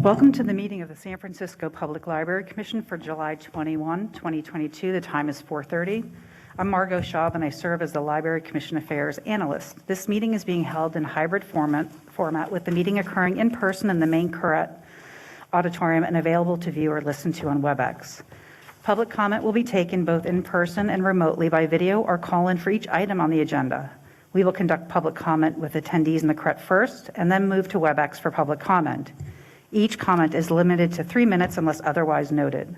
Welcome to the meeting of the San Francisco Public Library Commission for July 21, 2022. The time is 4:30. I'm Margot Schaub, and I serve as the Library Commission Affairs Analyst. This meeting is being held in hybrid format with the meeting occurring in person in the main Currett auditorium and available to view or listen to on WebEx. Public comment will be taken both in person and remotely by video or call-in for each item on the agenda. We will conduct public comment with attendees in the Currett first and then move to WebEx for public comment. Each comment is limited to 3 minutes unless otherwise noted.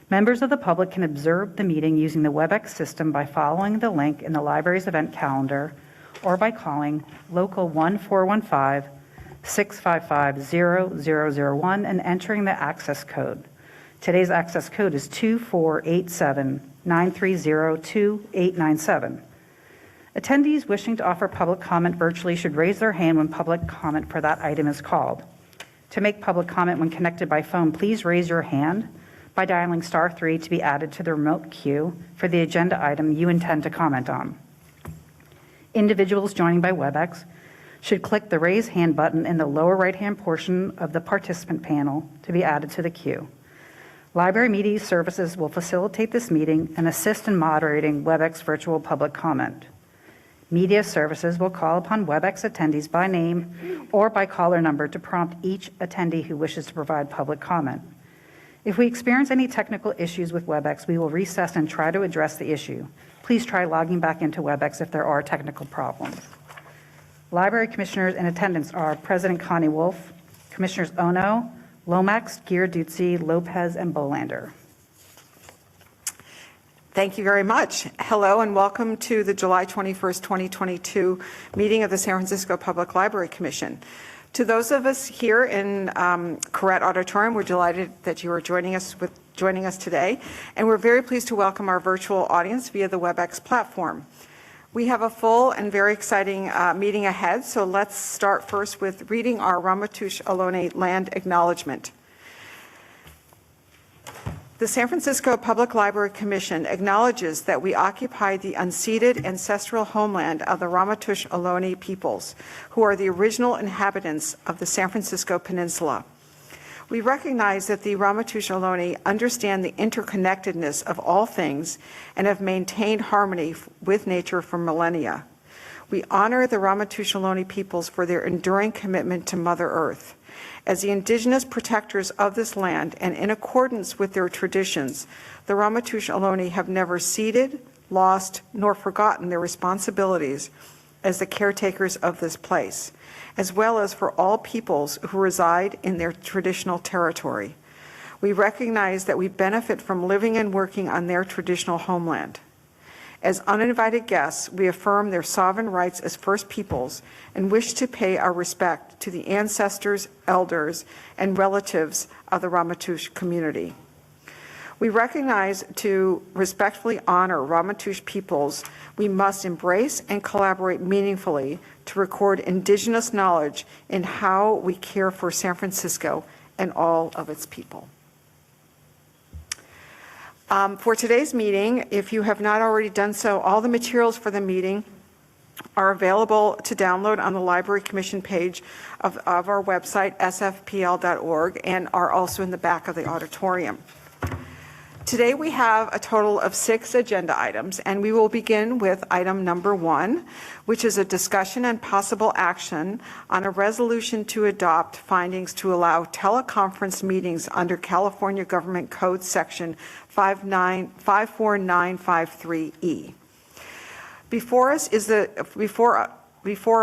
Members of the public can observe the meeting using the WebEx system by following the link in the library's event calendar or by calling local 1-415-655-0001 and entering the access code. Today's access code is 2487-930-2897. Attendees wishing to offer public comment virtually should raise their hand when public comment for that item is called. To make public comment when connected by phone, please raise your hand by dialing *3 to be added to the remote queue for the agenda item you intend to comment on. Individuals joining by WebEx should click the raise hand button in the lower right-hand portion of the participant panel to be added to the queue. Library Media Services will facilitate this meeting and assist in moderating WebEx virtual public comment. Media Services will call upon WebEx attendees by name or by caller number to prompt each attendee who wishes to provide public comment. If we experience any technical issues with WebEx, we will recess and try to address the issue. Please try logging back into WebEx if there are technical problems. Library commissioners in attendance are President Connie Wolf, Commissioners Ono, Lomax, Giarduzzi, Lopez, and Bolander. Thank you very much. Hello and welcome to the July 21st, 2022 meeting of the San Francisco Public Library Commission. To those of us here in Currett Auditorium, we're delighted that you are joining us today, and we're very pleased to welcome our virtual audience via the WebEx platform. We have a full and very exciting meeting ahead, so let's start first with reading our Ramaytush Ohlone land acknowledgement. The San Francisco Public Library Commission acknowledges that we occupy the unceded ancestral homeland of the Ramaytush Ohlone peoples, who are the original inhabitants of the San Francisco Peninsula. We recognize that the Ramaytush Ohlone understand the interconnectedness of all things and have maintained harmony with nature for millennia. We honor the Ramaytush Ohlone peoples for their enduring commitment to Mother Earth. As the indigenous protectors of this land and in accordance with their traditions, the Ramaytush Ohlone have never ceded, lost, nor forgotten their responsibilities as the caretakers of this place, as well as for all peoples who reside in their traditional territory. We recognize that we benefit from living and working on their traditional homeland. As uninvited guests, we affirm their sovereign rights as First Peoples and wish to pay our respect to the ancestors, elders, and relatives of the Ramaytush community. We recognize to respectfully honor Ramaytush peoples, we must embrace and collaborate meaningfully to record indigenous knowledge in how we care for San Francisco and all of its people. For today's meeting, if you have not already done so, all the materials for the meeting are available to download on the Library Commission page of our website, sfpl.org, and are also in the back of the auditorium. Today we have a total of 6 agenda items, and we will begin with item number 1, which is a discussion and possible action on a resolution to adopt findings to allow teleconference meetings under California Government Code Section 54953E. Before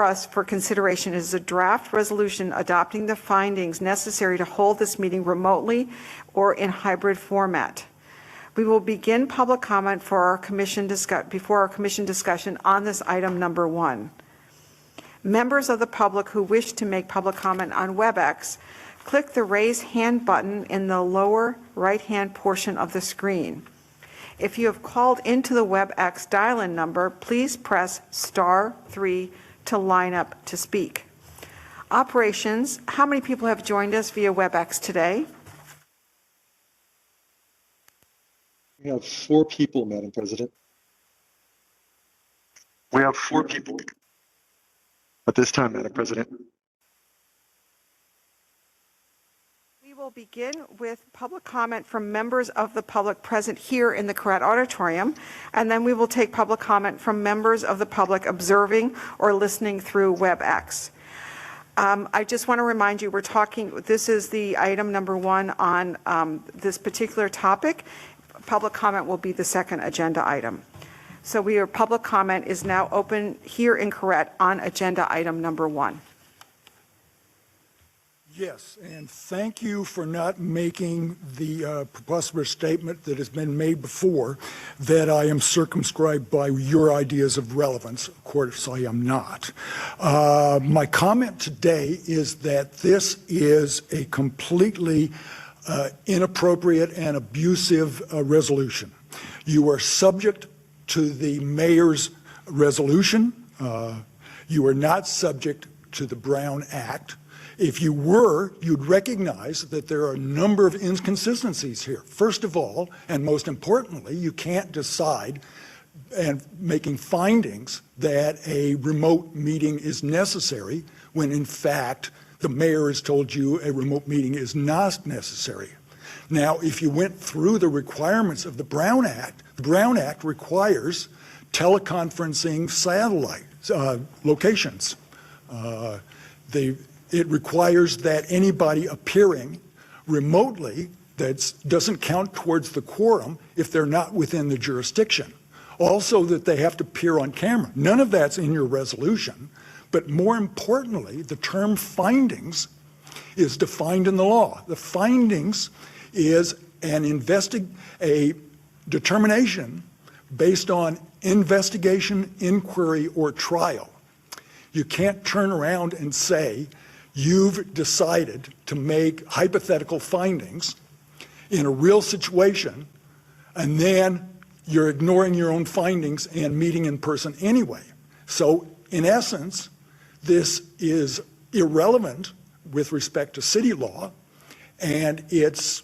us for consideration is a draft resolution adopting the findings necessary to hold this meeting remotely or in hybrid format. We will begin public comment for our before our commission discussion on this item number 1. Members of the public who wish to make public comment on WebEx, click the raise hand button in the lower right-hand portion of the screen. If you have called into the WebEx dial-in number, please press *3 to line up to speak. Operations, how many people have joined us via WebEx today? We have 4 people, Madam President. We have 4 people at this time, Madam President. We will begin with public comment from members of the public present here in the Koret Auditorium, and then we will take public comment from members of the public observing or listening through WebEx. I just want to remind you, this is the item number 1 on this particular topic. Public comment will be the second agenda item. So public comment is now open here in Koret on agenda item number 1. Yes, and thank you for not making the preposterous statement that has been made before, that I am circumscribed by your ideas of relevance. Of course, I am not. My comment today is that this is a completely inappropriate and abusive resolution. You are subject to the mayor's resolution. You are not subject to the Brown Act. If you were, you'd recognize that there are a number of inconsistencies here. First of all, and most importantly, you can't decide and making findings that a remote meeting is necessary when in fact the mayor has told you a remote meeting is not necessary. Now, if you went through the requirements of the Brown Act requires teleconferencing satellite locations. It requires that anybody appearing remotely that doesn't count towards the quorum if they're not within the jurisdiction. Also that they have to appear on camera. None of that's in your resolution, but more importantly, the term findings is defined in the law. The findings is a determination based on investigation, inquiry, or trial. You can't turn around and say, you've decided to make hypothetical findings in a real situation, and then you're ignoring your own findings and meeting in person anyway. So, in essence, this is irrelevant with respect to city law, and it's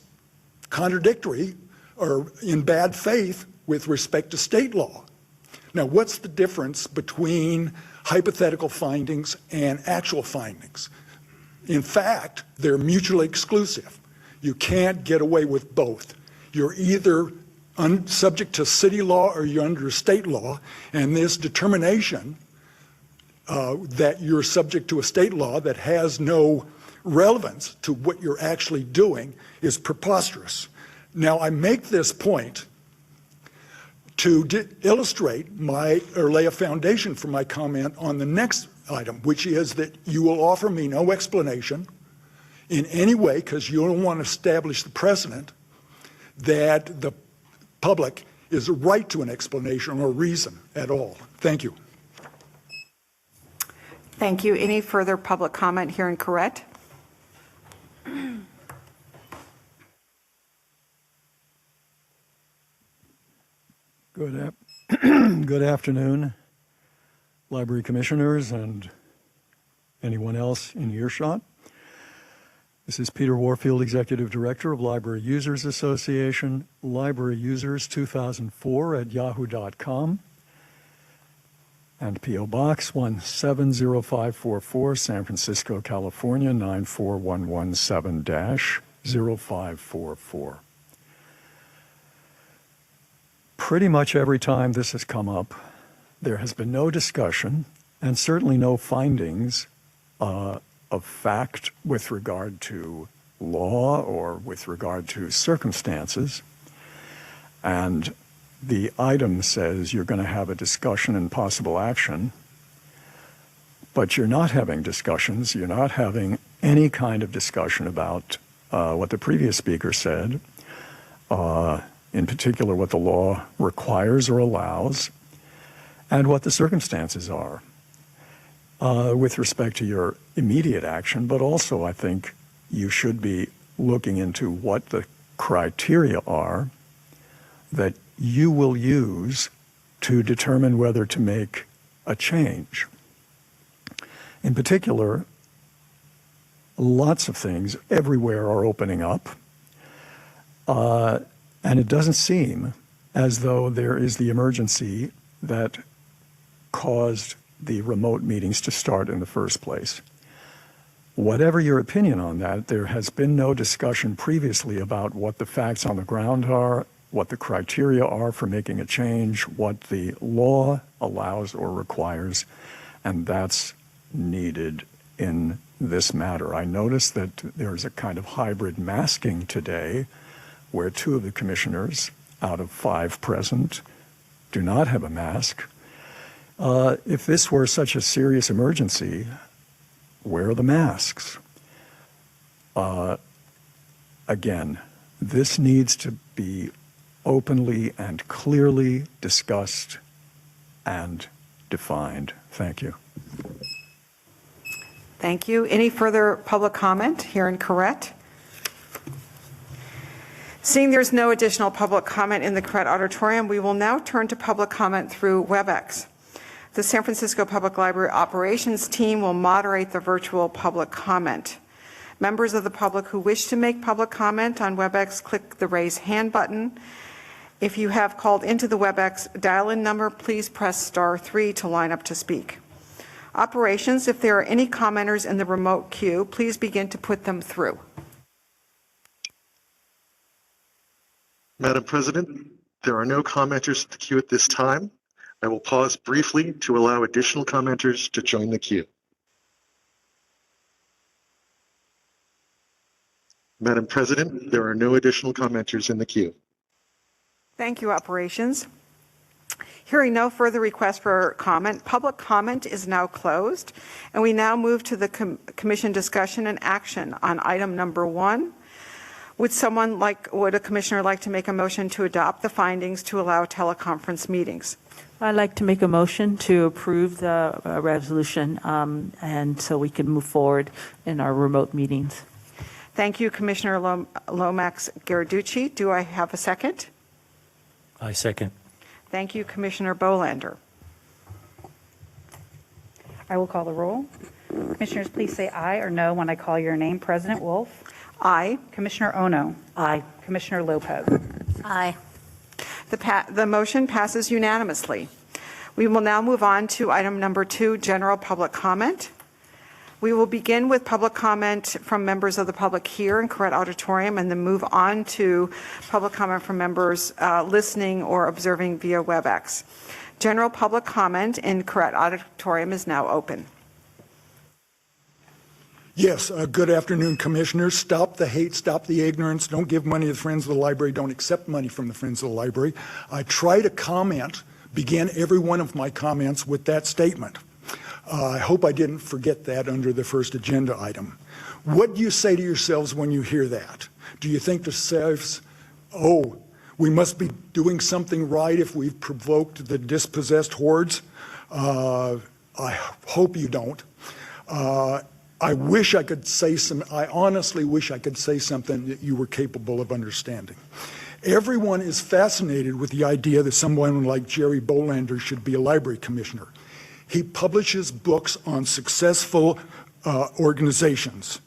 contradictory or in bad faith with respect to state law. Now, what's the difference between hypothetical findings and actual findings? In fact, they're mutually exclusive. You can't get away with both. You're either subject to city law or you're under state law, and this determination that you're subject to a state law that has no relevance to what you're actually doing is preposterous. Now, I make this point to illustrate or lay a foundation for my comment on the next item, which is that you will offer me no explanation in any way, because you don't want to establish the precedent that the public is right to an explanation or reason at all. Thank you. Thank you. Any further public comment here in Koret? Good afternoon, Library Commissioners and anyone else in earshot. This is Peter Warfield, Executive Director of Library Users Association, Library Users 2004 at yahoo.com, and P.O. Box 170544, San Francisco, California 94117-0544. Pretty much every time this has come up, there has been no discussion and certainly no findings of fact with regard to law or with regard to circumstances. And the item says you're going to have a discussion and possible action, but you're not having discussions. You're not having any kind of discussion about what the previous speaker said, in particular what the law requires or allows, and what the circumstances are with respect to your immediate action. But also, I think you should be looking into what the criteria are that you will use to determine whether to make a change. In particular, lots of things everywhere are opening up, and it doesn't seem as though there is the emergency that caused the remote meetings to start in the first place. whatever your opinion on that, there has been no discussion previously about what the facts on the ground are, what the criteria are for making a change, what the law allows or requires, and that's needed in this matter. I noticed that there's a kind of hybrid masking today where 2 of the commissioners out of 5 present do not have a mask. If this were such a serious emergency, where are the masks? Again, this needs to be openly and clearly discussed and defined. Thank you. Thank you. Any further public comment here in Corrette? Seeing there's no additional public comment in the Corrette Auditorium, we will now turn to public comment through WebEx. The San Francisco Public Library Operations team will moderate the virtual public comment. Members of the public who wish to make public comment on WebEx, click the raise hand button. If you have called into the WebEx dial-in number, please press *3 to line up to speak. Operations, if there are any commenters in the remote queue, please begin to put them through. Madam President, there are no commenters in the queue at this time. I will pause briefly to allow additional commenters to join the queue. Madam President, there are no additional commenters in the queue. Thank you, Operations. Hearing no further requests for comment, public comment is now closed, and we now move to the commission discussion and action on item number 1. Would a commissioner like to make a motion to adopt the findings to allow teleconference meetings? I'd like to make a motion to approve the resolution, and so we can move forward in our remote meetings. Thank you, Commissioner Lomax Garaducci. Do I have a second? I second. Thank you, Commissioner Bolander. I will call the roll. Commissioners, please say aye or no when I call your name. President Wolf? Aye. Commissioner Ono? Aye. Commissioner Lopez? Aye. The motion passes unanimously. We will now move on to item number 2, general public comment. We will begin with public comment from members of the public here in Corrette Auditorium and then move on to public comment from members listening or observing via WebEx. General public comment in Corrette Auditorium is now open. Yes, good afternoon, Commissioners. Stop the hate, stop the ignorance. Don't give money to the Friends of the Library. Don't accept money from the Friends of the Library. I try to begin every one of my comments with that statement. I hope I didn't forget that under the first agenda item. What do you say to yourselves when you hear that? Do you think to yourselves, oh, we must be doing something right if we've provoked the dispossessed hordes? I hope you don't. I wish I could say I honestly wish I could say something that you were capable of understanding. Everyone is fascinated with the idea that someone like Jerry Bolander should be a library commissioner. He publishes books on successful organizations.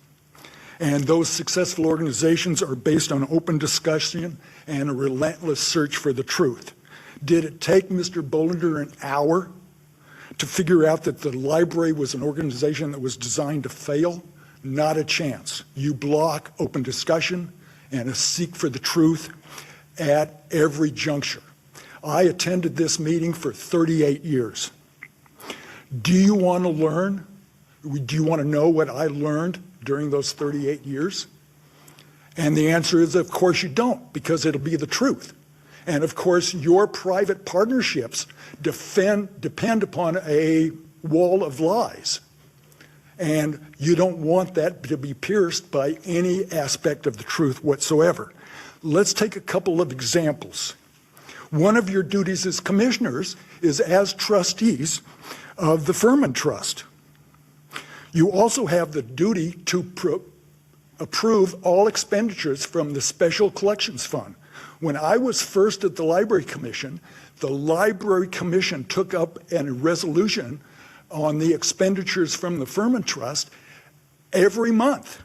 And those successful organizations are based on open discussion and a relentless search for the truth. Did it take Mr. Bolander an hour to figure out that the library was an organization that was designed to fail? Not a chance. You block open discussion and a seek for the truth at every juncture. I attended this meeting for 38 years. Do you want to learn? Do you want to know what I learned during those 38 years? And the answer is, of course you don't, because it'll be the truth. And of course, your private partnerships depend upon a wall of lies. And you don't want that to be pierced by any aspect of the truth whatsoever. Let's take a couple of examples. One of your duties as commissioners is as trustees of the Furman Trust. You also have the duty to approve all expenditures from the Special Collections Fund. When I was first at the Library Commission took up a resolution on the expenditures from the Furman Trust every month.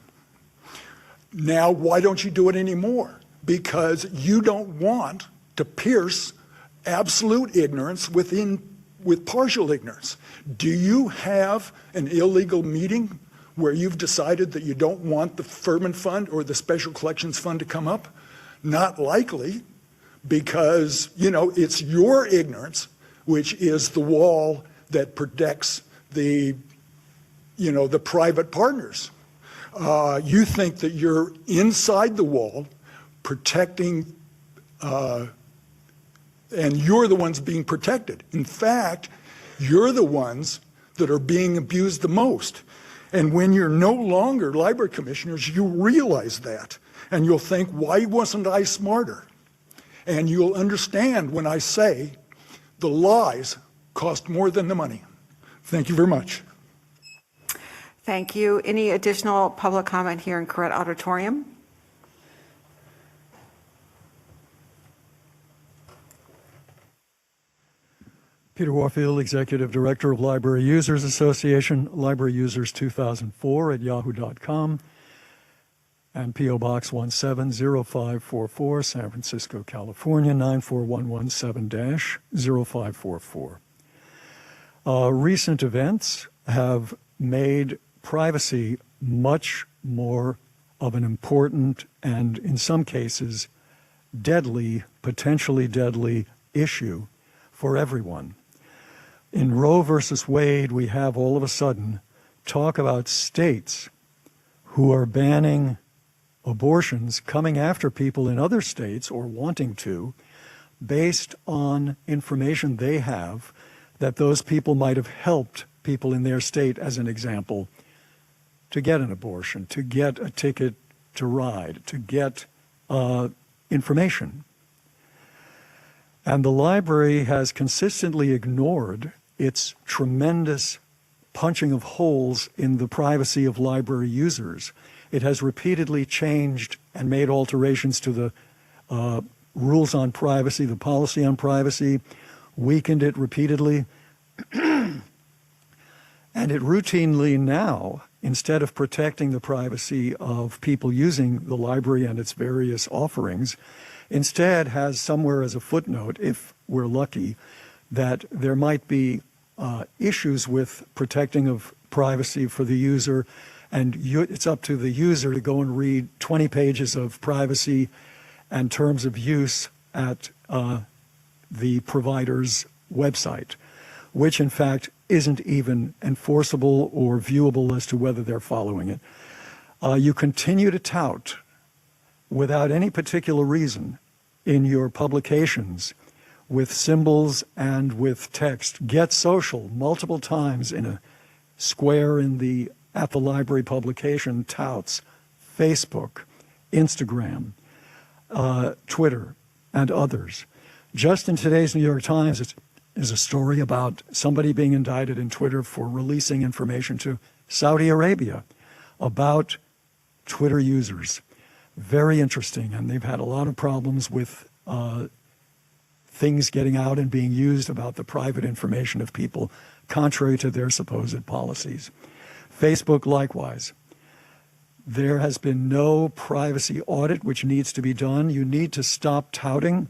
Now, why don't you do it anymore? Because you don't want to pierce absolute ignorance with partial ignorance. Do you have an illegal meeting where you've decided that you don't want the Furman Fund or the Special Collections Fund to come up? Not likely, because, it's your ignorance, which is the wall that protects the private partners. You think that you're inside the wall protecting, and you're the ones being protected. In fact, you're the ones that are being abused the most. And when you're no longer library commissioners, you realize that. And you'll think, why wasn't I smarter? And you'll understand when I say the lies cost more than the money. Thank you very much. Thank you. Any additional public comment here in Correct Auditorium? Peter Warfield, Executive Director of Library Users Association, Library Users 2004 at yahoo.com, and P.O. Box 170544, San Francisco, California, 94117-0544. Recent events have made privacy much more of an important and, in some cases, deadly, potentially deadly issue for everyone. In Roe versus Wade, we have all of a sudden talk about states who are banning abortions, coming after people in other states or wanting to, based on information they have that those people might have helped people in their state, as an example, to get an abortion, to get a ticket to ride, to get information. And the library has consistently ignored its tremendous punching of holes in the privacy of library users. It has repeatedly changed and made alterations to the rules on privacy, the policy on privacy, weakened it repeatedly. And it routinely now, instead of protecting the privacy of people using the library and its various offerings, instead has somewhere as a footnote, if we're lucky, that there might be issues with protecting of privacy for the user, and it's up to the user to go and read 20 pages of privacy and terms of use at the provider's website, which in fact isn't even enforceable or viewable as to whether they're following it. You continue to tout, without any particular reason, in your publications, with symbols and with text, Get Social multiple times in a square at the library publication touts Facebook, Instagram, Twitter, and others. Just in today's New York Times is a story about somebody being indicted in Twitter for releasing information to Saudi Arabia about Twitter users. Very interesting, and they've had a lot of problems with things getting out and being used about the private information of people, contrary to their supposed policies. Facebook, likewise. There has been no privacy audit, which needs to be done. You need to stop touting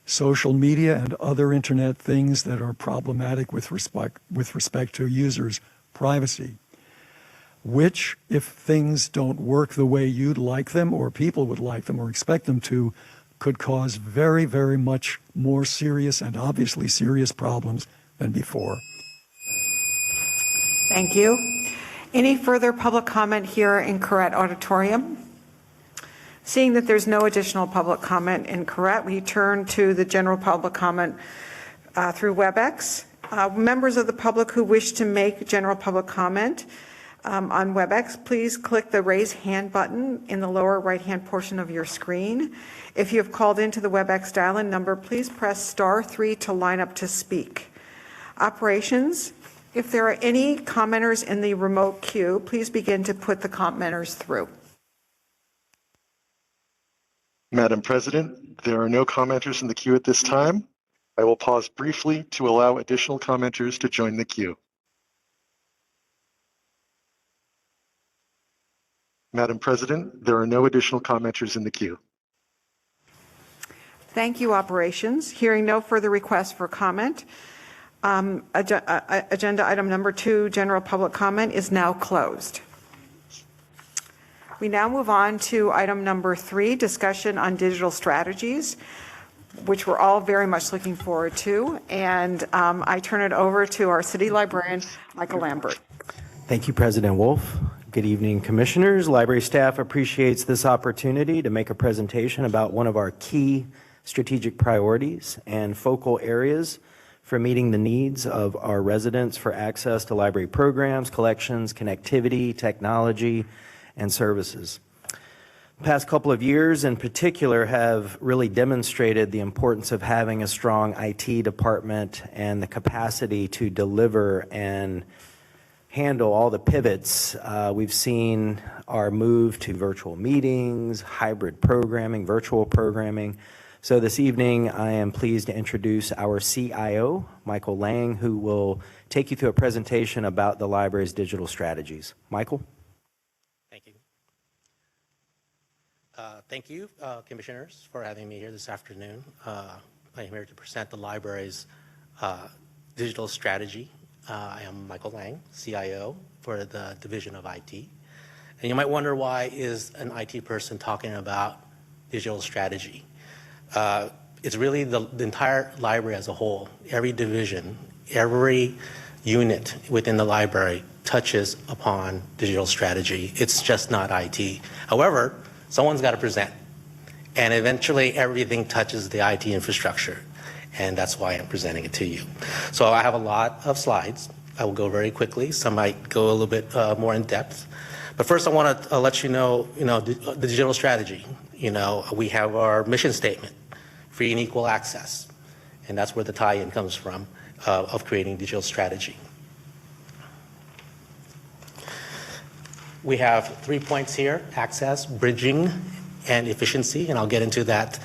social media and other internet things that are problematic with respect to users' privacy, which, if things don't work the way you'd like them or people would like them or expect them to, could cause very, very much more serious and obviously serious problems than before. Thank you. Any further public comment here in Correct Auditorium? Seeing that there's no additional public comment in Correct, we turn to the general public comment through WebEx. Members of the public who wish to make general public comment on WebEx, please click the raise hand button in the lower right-hand portion of your screen. If you have called into the WebEx dial-in number, please press *3 to line up to speak. Operations, if there are any commenters in the remote queue, please begin to put the commenters through. Madam President, there are no commenters in the queue at this time. I will pause briefly to allow additional commenters to join the queue. Madam President, there are no additional commenters in the queue. Thank you, Operations. Hearing no further requests for comment, agenda item number 2, general public comment, is now closed. We now move on to item number 3, discussion on digital strategies, which we're all very much looking forward to. And I turn it over to our city librarian, Michael Lambert. Thank you, President Wolf. Good evening, commissioners. Library staff appreciates this opportunity to make a presentation about one of our key strategic priorities and focal areas for meeting the needs of our residents for access to library programs, collections, connectivity, technology, and services. The past couple of years in particular have really demonstrated the importance of having a strong IT department and the capacity to deliver and handle all the pivots. We've seen our move to virtual meetings, hybrid programming, virtual programming. So this evening, I am pleased to introduce our CIO, Michael Lang, who will take you through a presentation about the library's digital strategies. Michael? Thank you. Thank you, commissioners, for having me here this afternoon. I'm here to present the library's digital strategy. I am Michael Lang, CIO for the Division of IT. And you might wonder, why is an IT person talking about digital strategy? It's really the entire library as a whole. Every division, every unit within the library touches upon digital strategy. It's just not IT. However, someone's got to present. And eventually everything touches the IT infrastructure. And that's why I'm presenting it to you. So I have a lot of slides. I will go very quickly. Some might go a little bit more in depth. But first I want to let you know, the digital strategy. We have our mission statement, free and equal access. And that's where the tie-in comes from of creating digital strategy. We have 3 points here: access, bridging, and efficiency. And I'll get into that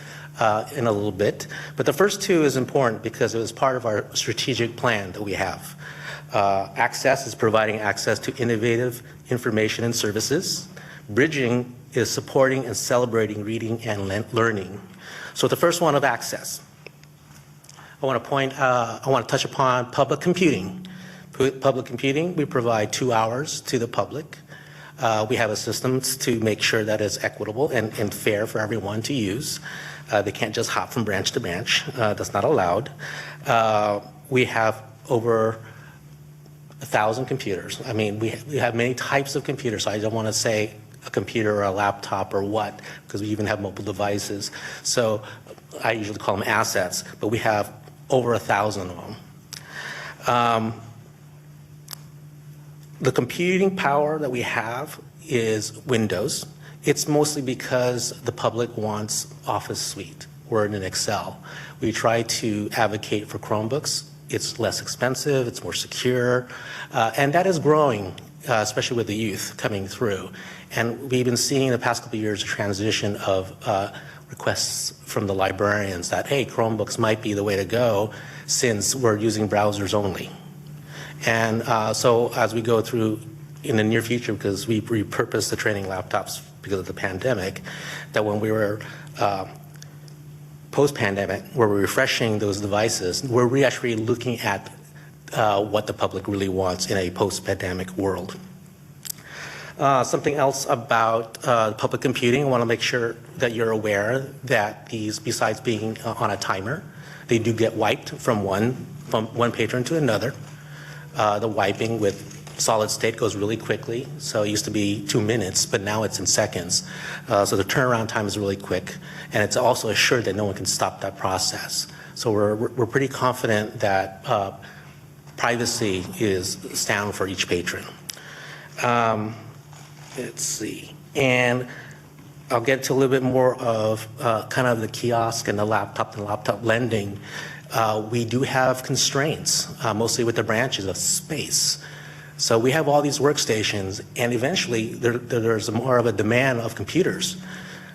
in a little bit. But the first two is important because it was part of our strategic plan that we have. Access is providing access to innovative information and services. Bridging is supporting and celebrating reading and learning. So the first one of access. I want to touch upon public computing. Public computing, we provide 2 hours to the public. We have a system to make sure that it's equitable and fair for everyone to use. They can't just hop from branch to branch. That's not allowed. We have over 1,000 computers. I mean, we have many types of computers. So I don't want to say a computer or a laptop or what, because we even have mobile devices. So I usually call them assets, but we have over 1,000 of them. The computing power that we have is Windows. It's mostly because the public wants Office Suite, Word, and Excel. We try to advocate for Chromebooks. It's less expensive, it's more secure, and that is growing, especially with the youth coming through. And we've been seeing in the past couple of years a transition of requests from the librarians that, hey, Chromebooks might be the way to go since we're using browsers only. And so as we go through in the near future, because we repurposed the training laptops because of the pandemic, that when we were post-pandemic, where we're refreshing those devices, we're actually looking at what the public really wants in a post-pandemic world. Something else about public computing, I want to make sure that you're aware that these, besides being on a timer, they do get wiped from one patron to another. The wiping with solid state goes really quickly. So it used to be 2 minutes, but now it's in seconds. So the turnaround time is really quick, and it's also assured that no one can stop that process. So we're pretty confident that privacy is sound for each patron. Let's see, and I'll get to a little bit more of kind of the kiosk and laptop lending. We do have constraints, mostly with the branches of space. So we have all these workstations, and eventually there's more of a demand of computers.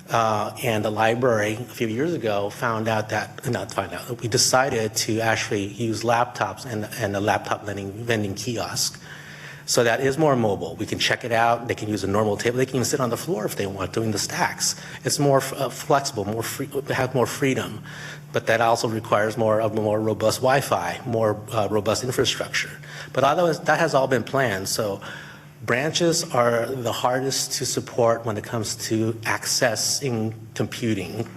And the library a few years ago we decided to actually use laptops and a laptop vending kiosk. So that is more mobile. We can check it out. They can use a normal table. They can even sit on the floor if they want, doing the stacks. It's more flexible, have more freedom. But that also requires more robust Wi-Fi, more robust infrastructure. But otherwise, that has all been planned. So Branches are the hardest to support when it comes to accessing computing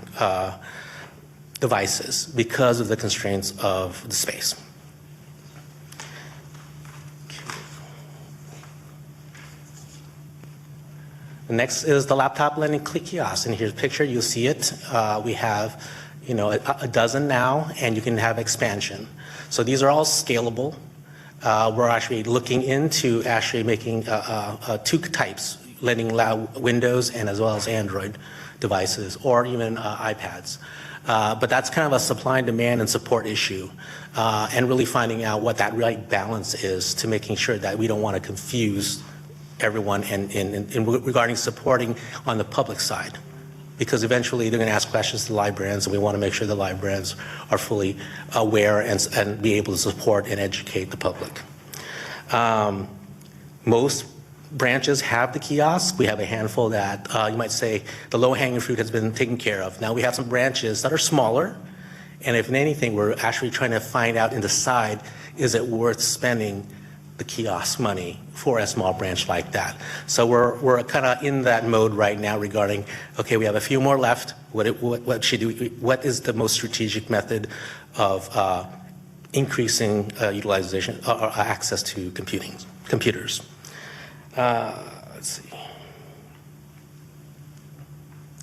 devices because of the constraints of the space. The next is the laptop lending kiosk, and here's a picture. You'll see it. We have, a dozen now, and you can have expansion. So these are all scalable. We're actually looking into actually making two types, lending Windows and as well as Android devices, or even iPads. But that's kind of a supply and demand and support issue, and really finding out what that right balance is to making sure that we don't want to confuse everyone in regarding supporting on the public side, because eventually they're going to ask questions to the librarians, and we want to make sure the librarians are fully aware and be able to support and educate the public. Most branches have the kiosk. We have a handful that you might say the low-hanging fruit has been taken care of. Now we have some branches that are smaller, and if anything, we're actually trying to find out and decide, is it worth spending the kiosk money for a small branch like that? So we're kind of in that mode right now regarding, okay, we have a few more left. What is the most strategic method of increasing utilization or access to computers? Let's see.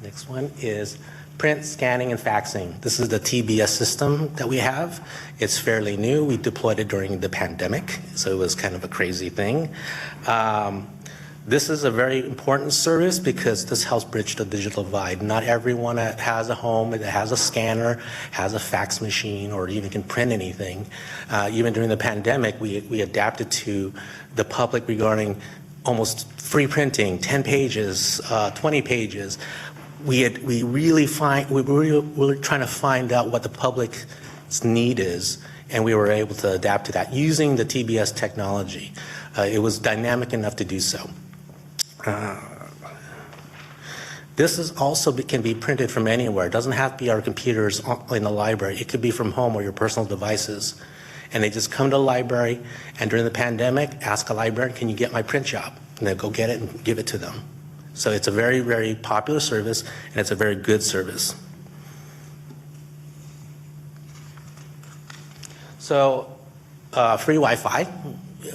Next one is print, scanning, and faxing. This is the TBS system that we have. It's fairly new. We deployed it during the pandemic, so it was kind of a crazy thing. This is a very important service because this helps bridge the digital divide. Not everyone that has a home that has a scanner, has a fax machine, or even can print anything. Even during the pandemic, we adapted to the public regarding almost free printing, 10 pages, 20 pages. We really we're trying to find out what the public's need is, and we were able to adapt to that using the TBS technology. It was dynamic enough to do so. This is also can be printed from anywhere. It doesn't have to be our computers in the library. It could be from home or your personal devices. And they just come to the library, and during the pandemic, ask a librarian, can you get my print job? And they'll go get it and give it to them. So it's a very, very popular service, and it's a very good service. So free Wi-Fi.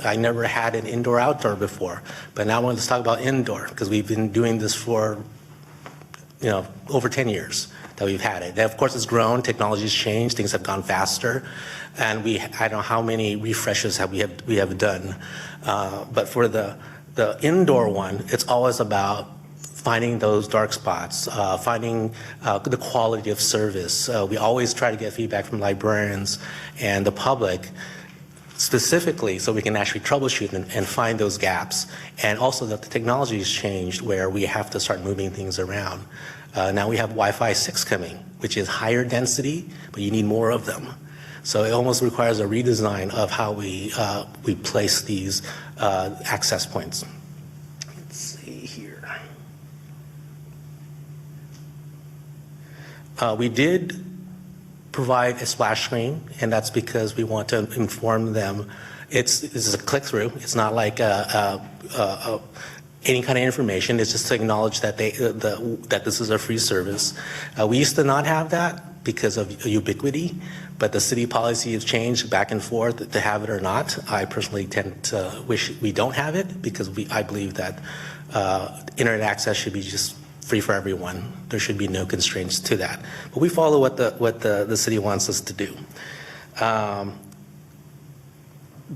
I never had an indoor-outdoor before, but now I want to talk about indoor because we've been doing this for, over 10 years that we've had it. And of course, it's grown. Technology's changed. Things have gone faster, and I don't know how many refreshes we have done. But for the indoor one, it's always about finding those dark spots, finding the quality of service. We always try to get feedback from librarians and the public, specifically so we can actually troubleshoot and find those gaps. And also that the technology has changed where we have to start moving things around. Now we have Wi-Fi 6 coming, which is higher density, but you need more of them. So it almost requires a redesign of how we place these access points. Let's see here. We did provide a splash screen, and that's because we want to inform them. This is a click-through. It's not like any kind of information. It's just to acknowledge that that this is a free service. We used to not have that because of ubiquity, but the city policy has changed back and forth to have it or not. I personally tend to wish we don't have it because I believe that internet access should be just free for everyone. There should be no constraints to that. But we follow what the city wants us to do.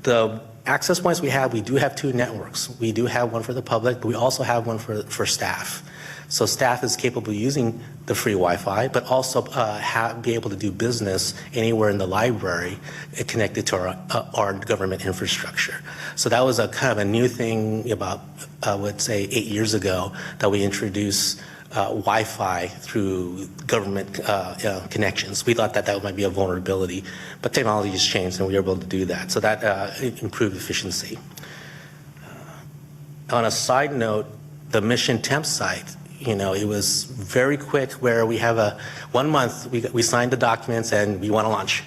The access points we do have two networks. We do have one for the public, but we also have one for staff. So staff is capable of using the free Wi-Fi, but also be able to do business anywhere in the library connected to our government infrastructure. So that was a kind of a new thing about, I would say, 8 years ago that we introduced Wi-Fi through government connections. We thought that might be a vulnerability, but technology has changed and we were able to do that. So that improved efficiency. On a side note, the Mission Temp site, it was very quick where we have 1 month, we signed the documents and we want to launch.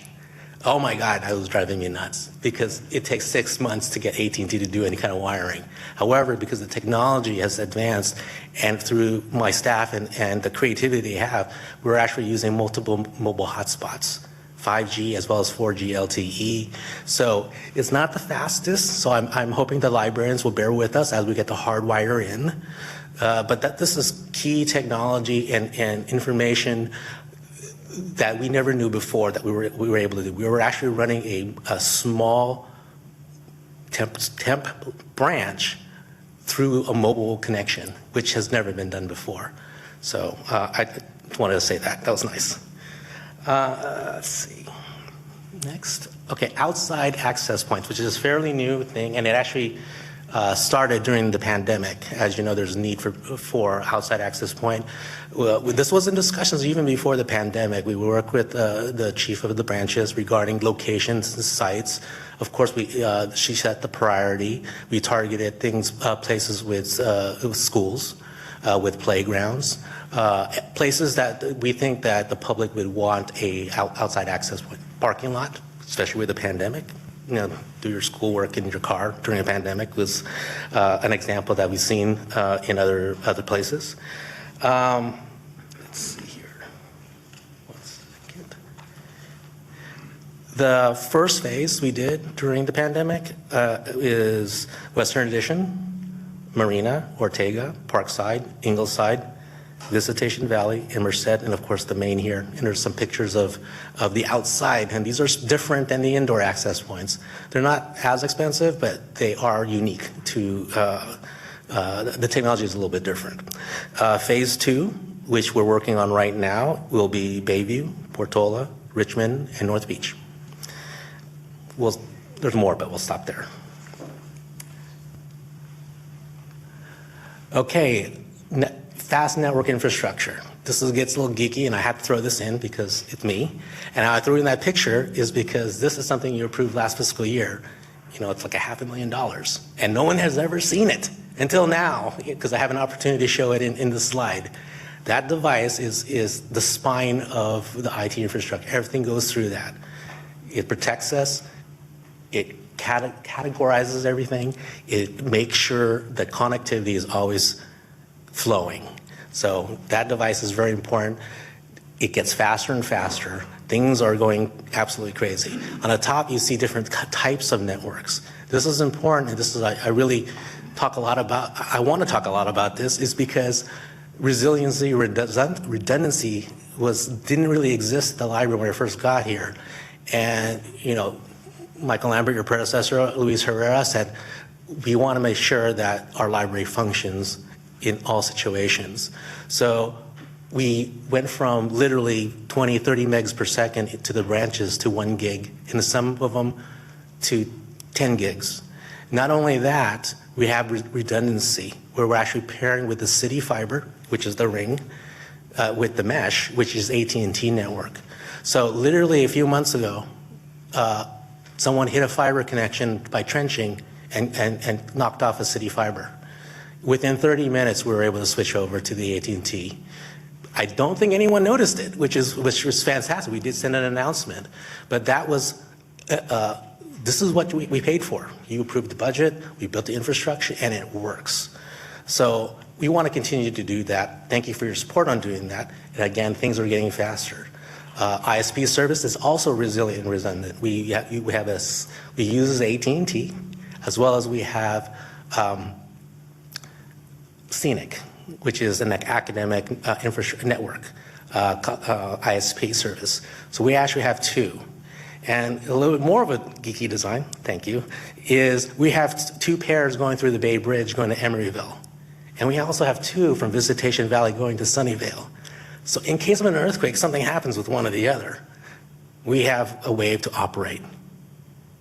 Oh my God, that was driving me nuts because it takes 6 months to get AT&T to do any kind of wiring. However, because the technology has advanced and through my staff and the creativity they have, we're actually using multiple mobile hotspots, 5G as well as 4G LTE. So it's not the fastest, so I'm hoping the librarians will bear with us as we get the hardwire in. But this is key technology and information that we never knew before that we were able to do. We were actually running a small temp branch through a mobile connection, which has never been done before. So I wanted to say that. That was nice. Let's see. Next. Okay, outside access points, which is a fairly new thing, and it actually started during the pandemic. As you know, there's a need for outside access point. Well, this was in discussions even before the pandemic. We worked with the chief of the branches regarding locations and sites. Of course, she set the priority. We targeted places with schools, with playgrounds, places that we think that the public would want a outside access point. Parking lot, especially with the pandemic. You know, do your schoolwork in your car during a pandemic was an example that we've seen in other places. Let's see here. 1 second. The first phase we did during the pandemic is Western Addition, Marina, Ortega, Parkside, Ingleside, Visitation Valley, and Merced, and of course the main here. And there's some pictures of the outside, and these are different than the indoor access points. They're not as expensive, but they are unique to, the technology is a little bit different. Phase 2, which we're working on right now, will be Bayview, Portola, Richmond, and North Beach. There's more, but we'll stop there. Okay. Fast network infrastructure. This gets a little geeky, and I have to throw this in because it's me. And how I threw in that picture is because this is something you approved last fiscal year. You know, it's like $500,000, and no one has ever seen it until now because I have an opportunity to show it in the slide. That device is the spine of the IT infrastructure. Everything goes through that. It protects us. It categorizes everything. It makes sure that connectivity is always flowing. So that device is very important. It gets faster and faster. Things are going absolutely crazy. On the top, you see different types of networks. This is important, and this is I really talk a lot about. I want to talk a lot about this, is because resiliency, redundancy didn't really exist at the library when I first got here. And you know, Michael Lambert, your predecessor, Luis Herrera, said we want to make sure that our library functions in all situations. So we went from literally 20, 30 megs per second to the branches to 1 gig, and some of them to 10 gigs. Not only that, we have redundancy, where we're actually pairing with the city fiber, which is the ring, with the mesh, which is AT&T network. So literally a few months ago, someone hit a fiber connection by trenching and knocked off a city fiber. Within 30 minutes, we were able to switch over to the AT&T. I don't think anyone noticed it, which was fantastic. We did send an announcement, but that was, this is what we paid for. You approved the budget, we built the infrastructure, and it works. So we want to continue to do that. Thank you for your support on doing that. And again, things are getting faster. ISP service is also resilient and redundant. We use AT&T, as well as we have Scenic, which is an academic infrastructure network, ISP service. So we actually have 2. And a little bit more of a geeky design, thank you, is we have 2 pairs going through the Bay Bridge going to Emeryville. And we also have 2 from Visitation Valley going to Sunnyvale. So in case of an earthquake, something happens with one or the other, we have a way to operate.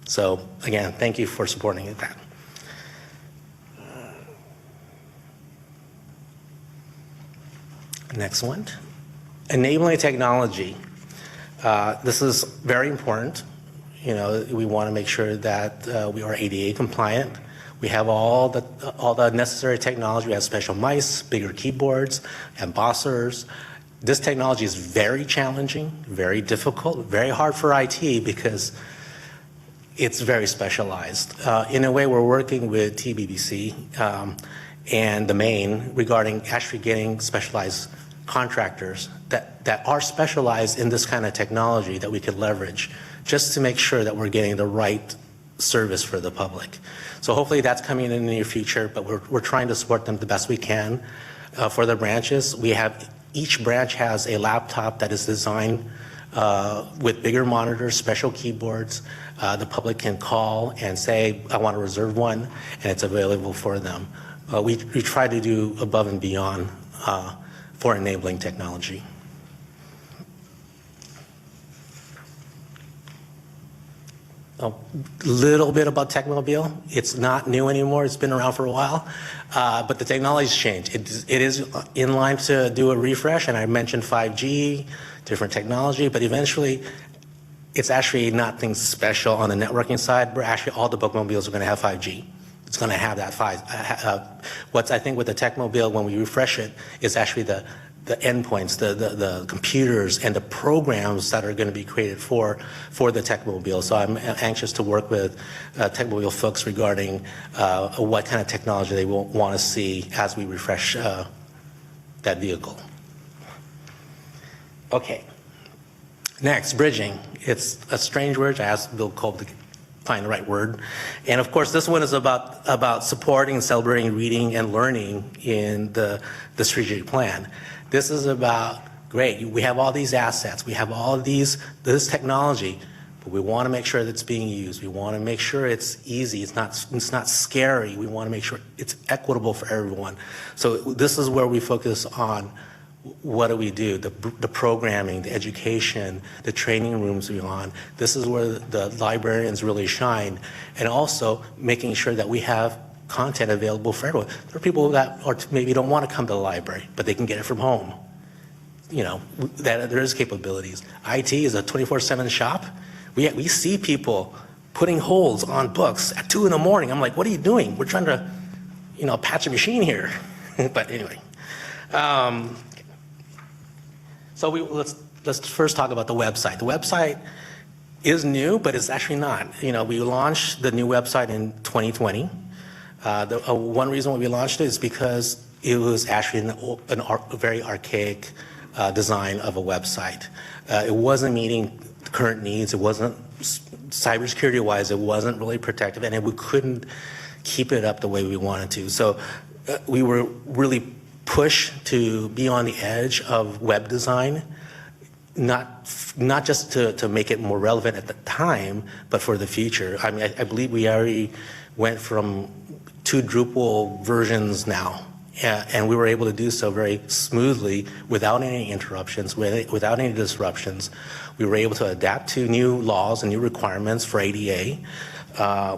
So again, thank you for supporting that. Next one, enabling technology. This is very important. You know, we want to make sure that we are ADA compliant. We have all the necessary technology. We have special mice, bigger keyboards, embossers, This technology is very challenging, very difficult, very hard for IT because it's very specialized. In a way, we're working with TBBC and the Maine regarding actually getting specialized contractors that are specialized in this kind of technology that we could leverage just to make sure that we're getting the right service for the public. So hopefully that's coming in the near future, but we're trying to support them the best we can for the branches. Each branch has a laptop that is designed with bigger monitors, special keyboards. The public can call and say, I want to reserve one, and it's available for them. We try to do above and beyond for enabling technology. A little bit about Techmobile. It's not new anymore. It's been around for a while, but the technology's changed. It is in line to do a refresh, and I mentioned 5G, different technology, but eventually it's actually not things special on the networking side. We're actually, all the bookmobiles are going to have 5G. It's going to have that 5. What's, I think, with the Techmobile, when we refresh it, is actually the endpoints, the computers, and the programs that are going to be created for the Techmobile. So I'm anxious to work with Techmobile folks regarding what kind of technology they will want to see as we refresh that vehicle. Okay. Next, bridging. It's a strange word. I asked Bill Kolb to find the right word. And of course, this one is about supporting and celebrating reading and learning in the strategic plan. This is about, great, we have all these assets, we have all of this technology, but we want to make sure that it's being used. We want to make sure it's easy, it's not scary. We want to make sure it's equitable for everyone. So this is where we focus on what do we do, the programming, the education, the training rooms we're on. This is where the librarians really shine, and also making sure that we have content available for everyone. There are people that maybe don't want to come to the library, but they can get it from home. You know, that there is capabilities. IT is a 24/7 shop. We see people putting holds on books at 2 in the morning. I'm like, what are you doing? We're trying to, patch a machine here. But anyway. So let's first talk about the website. The website is new, but it's actually not. We launched the new website in 2020. One reason why we launched it is because it was actually a very archaic design of a website. It wasn't meeting current needs. It wasn't, cybersecurity-wise, it wasn't really protective, and we couldn't keep it up the way we wanted to. So we were really pushed to be on the edge of web design, not just to make it more relevant at the time, but for the future. I mean, I believe we already went from 2 Drupal versions now, and we were able to do so very smoothly without any interruptions, without any disruptions. We were able to adapt to new laws and new requirements for ADA.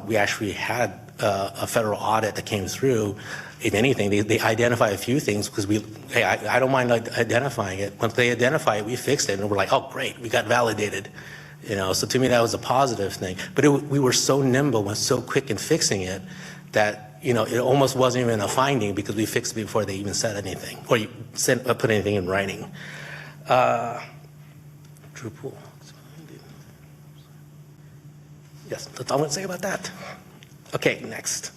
We actually had a federal audit that came through. If anything, they identify a few things because hey, I don't mind identifying it. Once they identify it, we fixed it, and we're like, oh, great, we got validated. So to me, that was a positive thing. But we were so nimble and so quick in fixing it that it almost wasn't even a finding because we fixed it before they even said anything or put anything in writing. Drupal. Yes, that's all I'm going to say about that. Okay, next.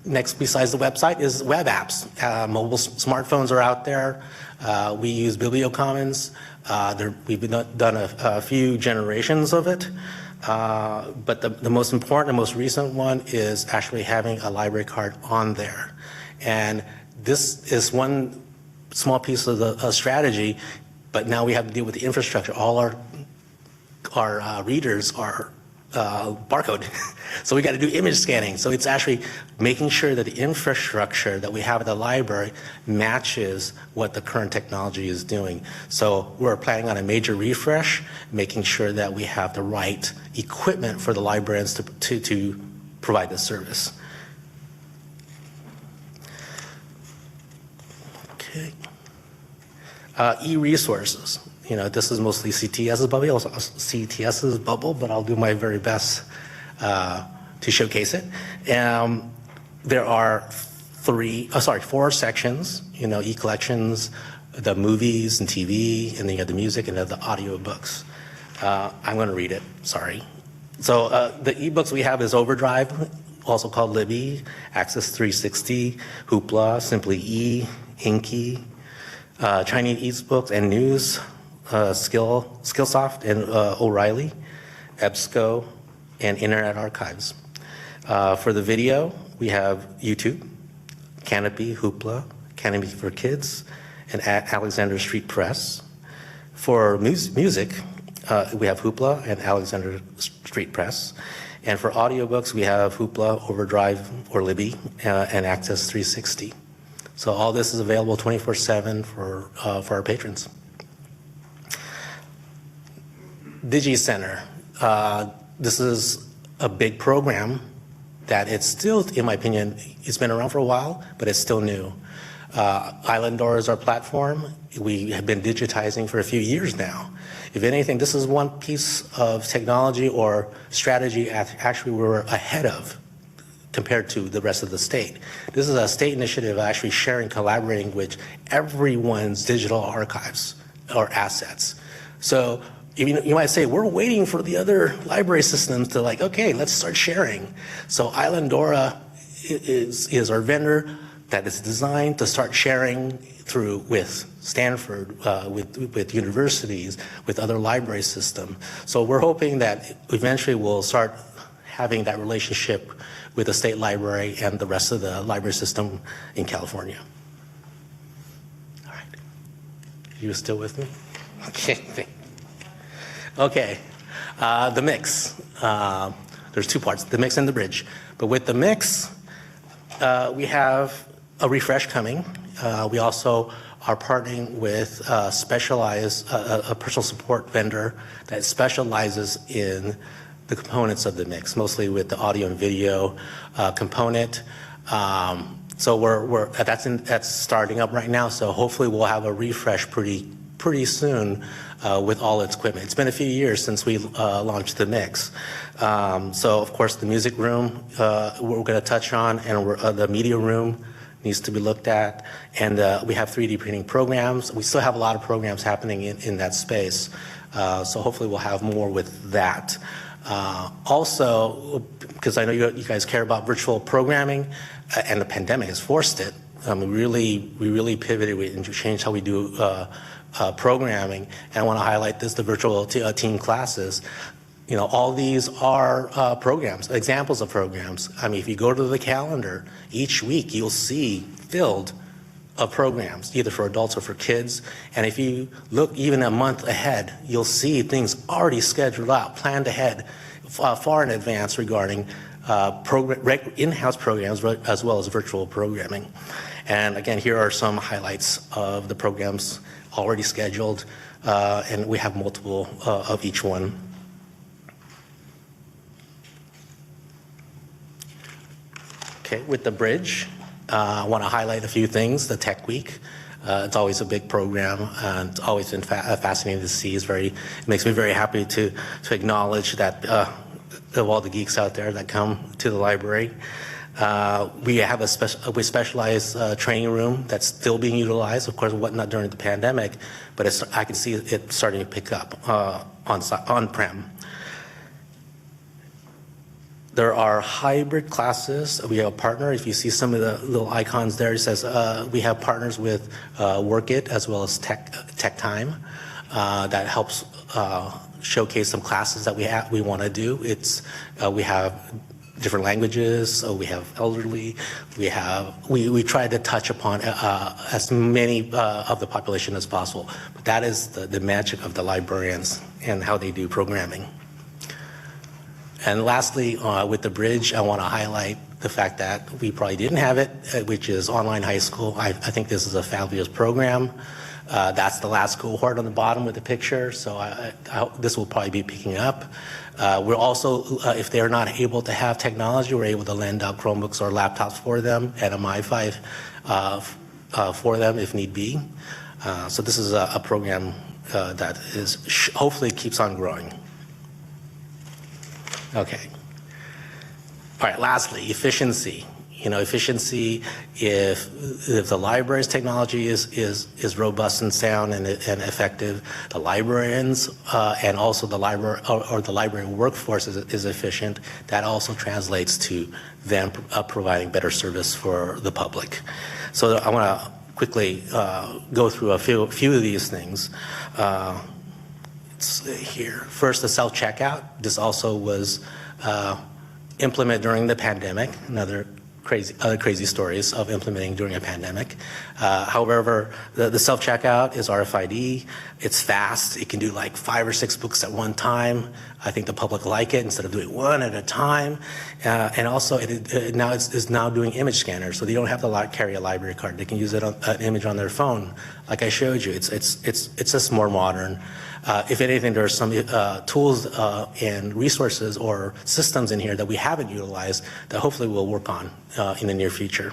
Next, besides the website, is web apps. Mobile smartphones are out there. We use BiblioCommons. We've done a few generations of it. But the most important and most recent one is actually having a library card on there. And this is one small piece of the strategy, but now we have to deal with the infrastructure. All our readers are barcode. So we got to do image scanning. So it's actually making sure that the infrastructure that we have at the library matches what the current technology is doing. So we're planning on a major refresh, making sure that we have the right equipment for the librarians to provide this service. Okay. E-resources. This is mostly CTS's bubble, but I'll do my very best to showcase it. There are 4 sections, e-collections, the movies and TV, and then you have the music and then the audio books. I'm going to read it, sorry. So the ebooks we have is Overdrive, also called Libby, Access 360, Hoopla, Simply E, Inky, Chinese ebooks and news, Skillsoft and O'Reilly, EBSCO, and Internet Archives. For the video, we have YouTube, Canopy, Hoopla, Canopy for Kids, and Alexander Street Press. For music, we have Hoopla and Alexander Street Press. And for audiobooks, we have Hoopla, Overdrive, or Libby, and Access 360. So all this is available 24/7 for our patrons. DigiCenter. This is a big program that it's still, in my opinion, it's been around for a while, but it's still new. Islandora is our platform. We have been digitizing for a few years now. If anything, this is one piece of technology or strategy actually we're ahead of compared to the rest of the state. This is a state initiative actually sharing, collaborating with everyone's digital archives or assets. So you might say, we're waiting for the other library systems to okay, let's start sharing. So Islandora is our vendor that is designed to start sharing with Stanford, with universities, with other library systems. So we're hoping that eventually we'll start having that relationship with the state library and the rest of the library system in California. All right. You still with me? Okay. Okay. The mix. There's 2 parts, the mix and the bridge. But with the mix, we have a refresh coming. We also are partnering with a personal support vendor that specializes in the components of the mix, mostly with the audio and video component. So that's starting up right now. So hopefully we'll have a refresh pretty soon with all its equipment. It's been a few years since we launched the mix. So of course the music room we're going to touch on, and the media room needs to be looked at, and we have 3D printing programs. We still have a lot of programs happening in that space, so hopefully we'll have more with that. Also, because I know you guys care about virtual programming, and the pandemic has forced it, we really pivoted and changed how we do programming. And I want to highlight the virtual team classes. All these are programs, examples of programs. I mean, if you go to the calendar, each week you'll see filled of programs, either for adults or for kids. And if you look even a month ahead, you'll see things already scheduled out, planned ahead, far in advance regarding in-house programs as well as virtual programming. And again, here are some highlights of the programs already scheduled, and we have multiple of each one. Okay, with the bridge, I want to highlight a few things. The Tech Week, it's always a big program, and it's always been fascinating to see. It makes me very happy to acknowledge that of all the geeks out there that come to the library. We have a specialized training room that's still being utilized, of course, not during the pandemic, but I can see it starting to pick up on-prem. There are hybrid classes. We have a partner. If you see some of the little icons there, it says we have partners with Workit as well as Tech Time that helps showcase some classes that we want to do. We have different languages. So we have elderly. We try to touch upon as many of the population as possible. But that is the magic of the librarians and how they do programming. And lastly, with the bridge, I want to highlight the fact that we probably didn't have it, which is online high school. I think this is a fabulous program. That's the last cohort on the bottom with the picture, so I hope this will probably be picking up. We're also, if they're not able to have technology, we're able to lend out Chromebooks or laptops for them at a MiFi for them if need be. So this is a program that hopefully keeps on growing. Okay. All right, lastly, efficiency. efficiency, if the library's technology is robust and sound and effective, the librarians and also the library or the library workforce is efficient, that also translates to them providing better service for the public. So I want to quickly go through a few of these things. Let's see here. First, the self-checkout. This also was implemented during the pandemic. Other crazy stories of implementing during a pandemic. However, the self-checkout is RFID. It's fast. It can do like 5 or 6 books at one time. I think the public like it instead of doing one at a time. And also, it's now doing image scanners, so they don't have to carry a library card. They can use an image on their phone, like I showed you. It's just more modern. If anything, there are some tools and resources or systems in here that we haven't utilized that hopefully we'll work on in the near future.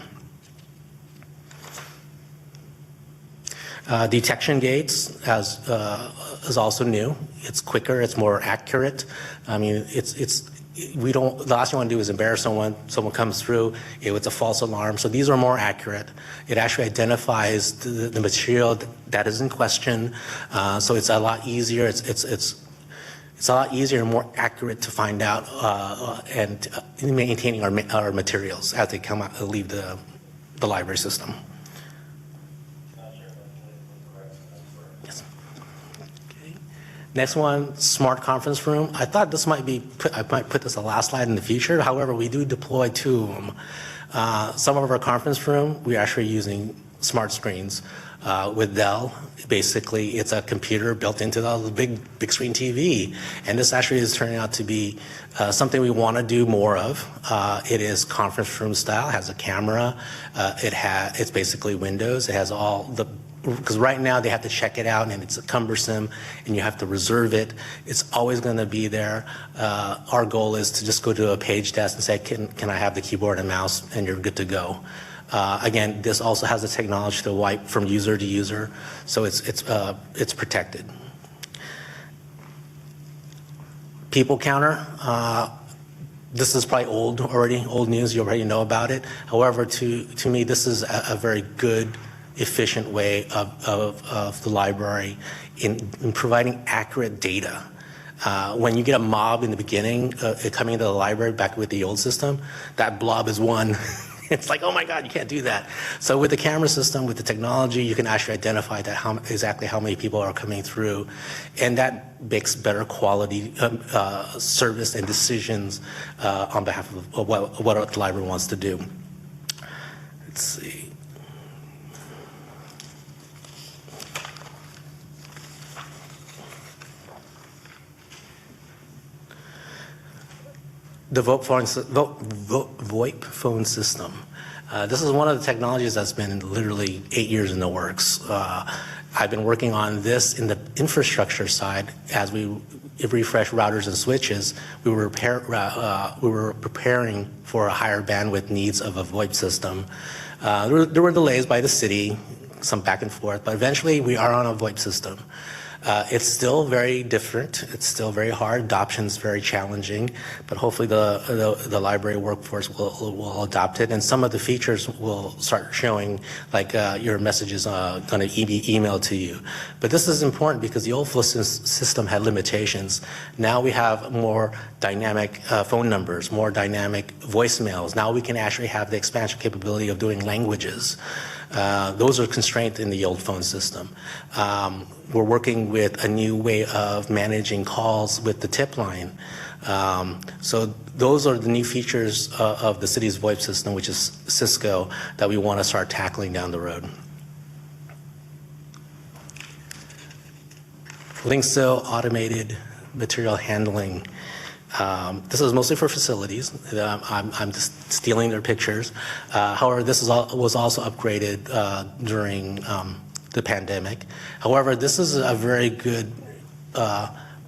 Detection gates is also new. It's quicker. It's more accurate. I mean, the last thing you want to do is embarrass someone. Someone comes through, it's a false alarm. So these are more accurate. It actually identifies the material that is in question. So it's a lot easier. It's a lot easier and more accurate to find out and maintaining our materials as they come out, leave the library system. Next one, smart conference room. I thought this I might put this the last slide in the future. However, we do deploy 2 of them. Some of our conference room, we're actually using smart screens with Dell. Basically, it's a computer built into the big screen TV. And this actually is turning out to be something we want to do more of. It is conference room style, has a camera. It's basically Windows. It has all because right now they have to check it out and it's cumbersome and you have to reserve it. It's always going to be there. Our goal is to just go to a page desk and say, can I have the keyboard and mouse, and you're good to go. Again, this also has the technology to wipe from user to user, so it's protected. People counter. This is probably old news. You already know about it. However, to me, this is a very good, efficient way of the library in providing accurate data. When you get a mob in the beginning coming into the library back with the old system, that blob is one. It's like, oh my God, you can't do that. So with the camera system, with the technology, you can actually identify that exactly how many people are coming through, and that makes better quality service and decisions on behalf of what the library wants to do. Let's see. The VoIP phone system. This is one of the technologies that's been literally 8 years in the works. I've been working on this in the infrastructure side as we refresh routers and switches. We were preparing for a higher bandwidth needs of a VoIP system. There were delays by the city, some back and forth, but eventually we are on a VoIP system. It's still very different. It's still very hard. Adoption is very challenging, but hopefully the library workforce will adopt it, and some of the features will start showing, like your message is going to be emailed to you. But this is important because the old system had limitations. Now we have more dynamic phone numbers, more dynamic voicemails. Now we can actually have the expansion capability of doing languages. Those are constrained in the old phone system. We're working with a new way of managing calls with the tip line. So those are the new features of the city's VoIP system, which is Cisco, that we want to start tackling down the road. Linkcell automated material handling. This is mostly for facilities. I'm just stealing their pictures. However, this was also upgraded during the pandemic. However, this is a very good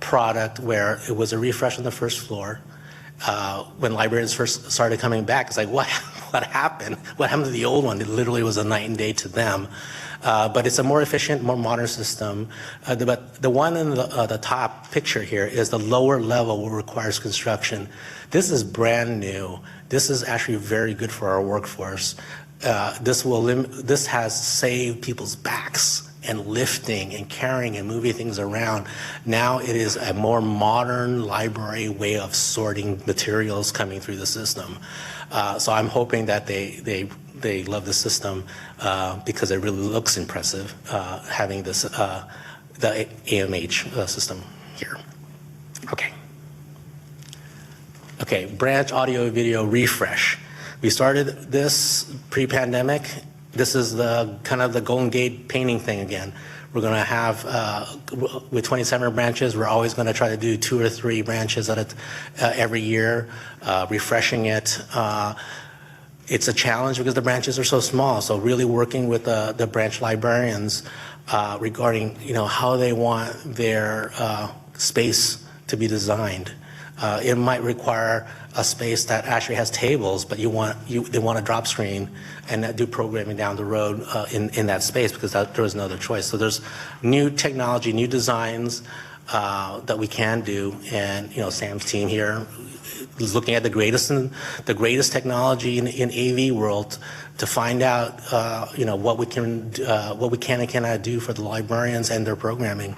product where it was a refresh on the first floor. When librarians first started coming back, it's like, what happened? What happened to the old one? It literally was a night and day to them. But it's a more efficient, more modern system. But the one in the top picture here is the lower level, which requires construction. This is brand new. This is actually very good for our workforce. This has saved people's backs and lifting and carrying and moving things around. Now it is a more modern library way of sorting materials coming through the system. So I'm hoping that they love the system because it really looks impressive having this the AMH system here. Okay, branch audio video refresh. We started this pre-pandemic. This is the kind of the Golden Gate painting thing again. We're going to have, with 27 branches, we're always going to try to do 2 or 3 branches at every year, refreshing it. It's a challenge because the branches are so small. So really working with the branch librarians regarding how they want their space to be designed. It might require a space that actually has tables, but they want a drop screen and do programming down the road in that space because there was no other choice. So there's new technology, new designs that we can do, and Sam's team here is looking at the greatest technology in AV world to find out what we can and cannot do for the librarians and their programming.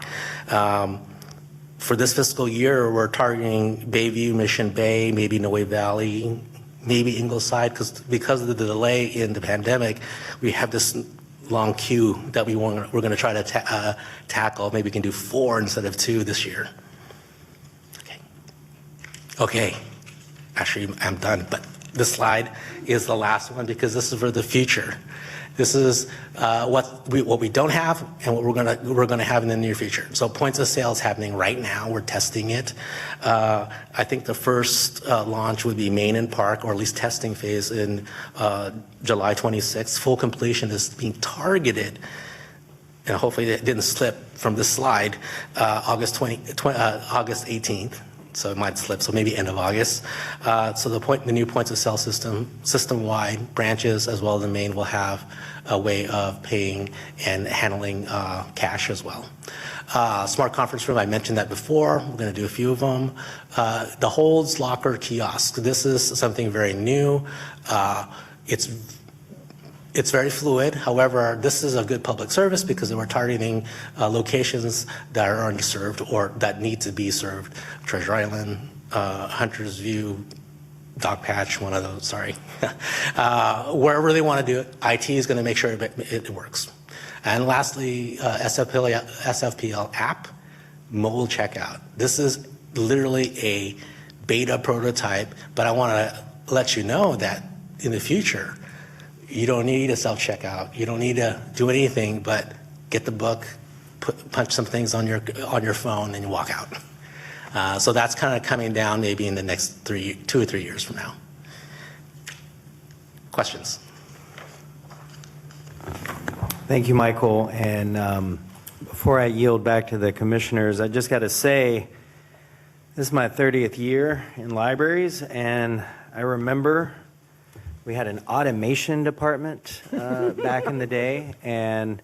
For this fiscal year, we're targeting Bayview, Mission Bay, maybe Noe Valley, maybe Ingleside, because of the delay in the pandemic, we have this long queue that we're going to try to tackle. Maybe we can do 4 instead of 2 this year. Okay. Actually, I'm done, but this slide is the last one because this is for the future. This is what we don't have and what we're gonna have in the near future. So points of sale is happening right now. We're testing it. I think the first launch would be Main and Park, or at least testing phase in July 26th. Full completion is being targeted, and hopefully it didn't slip from this slide, August 18th. So it might slip, so maybe end of August. So the new points of sale system-wide branches as well as the main will have a way of paying and handling cash as well. Smart conference room, I mentioned that before. We're going to do a few of them. The Holds Locker kiosk. This is something very new. It's very fluid. However, this is a good public service because we're targeting locations that are underserved or that need to be served. Treasure Island, Hunter's View, Dog Patch, one of those, sorry. Wherever they want to do it, IT is going to make sure it works. And lastly, SFPL app, mobile checkout. This is literally a beta prototype, but I want to let you know that in the future, you don't need a self-checkout. You don't need to do anything but get the book, punch some things on your phone, and you walk out. So that's kind of coming down maybe in the next 2 or 3 years from now. Questions? Thank you, Michael. And before I yield back to the commissioners, I just got to say, this is my 30th year in libraries, and I remember we had an automation department back in the day, and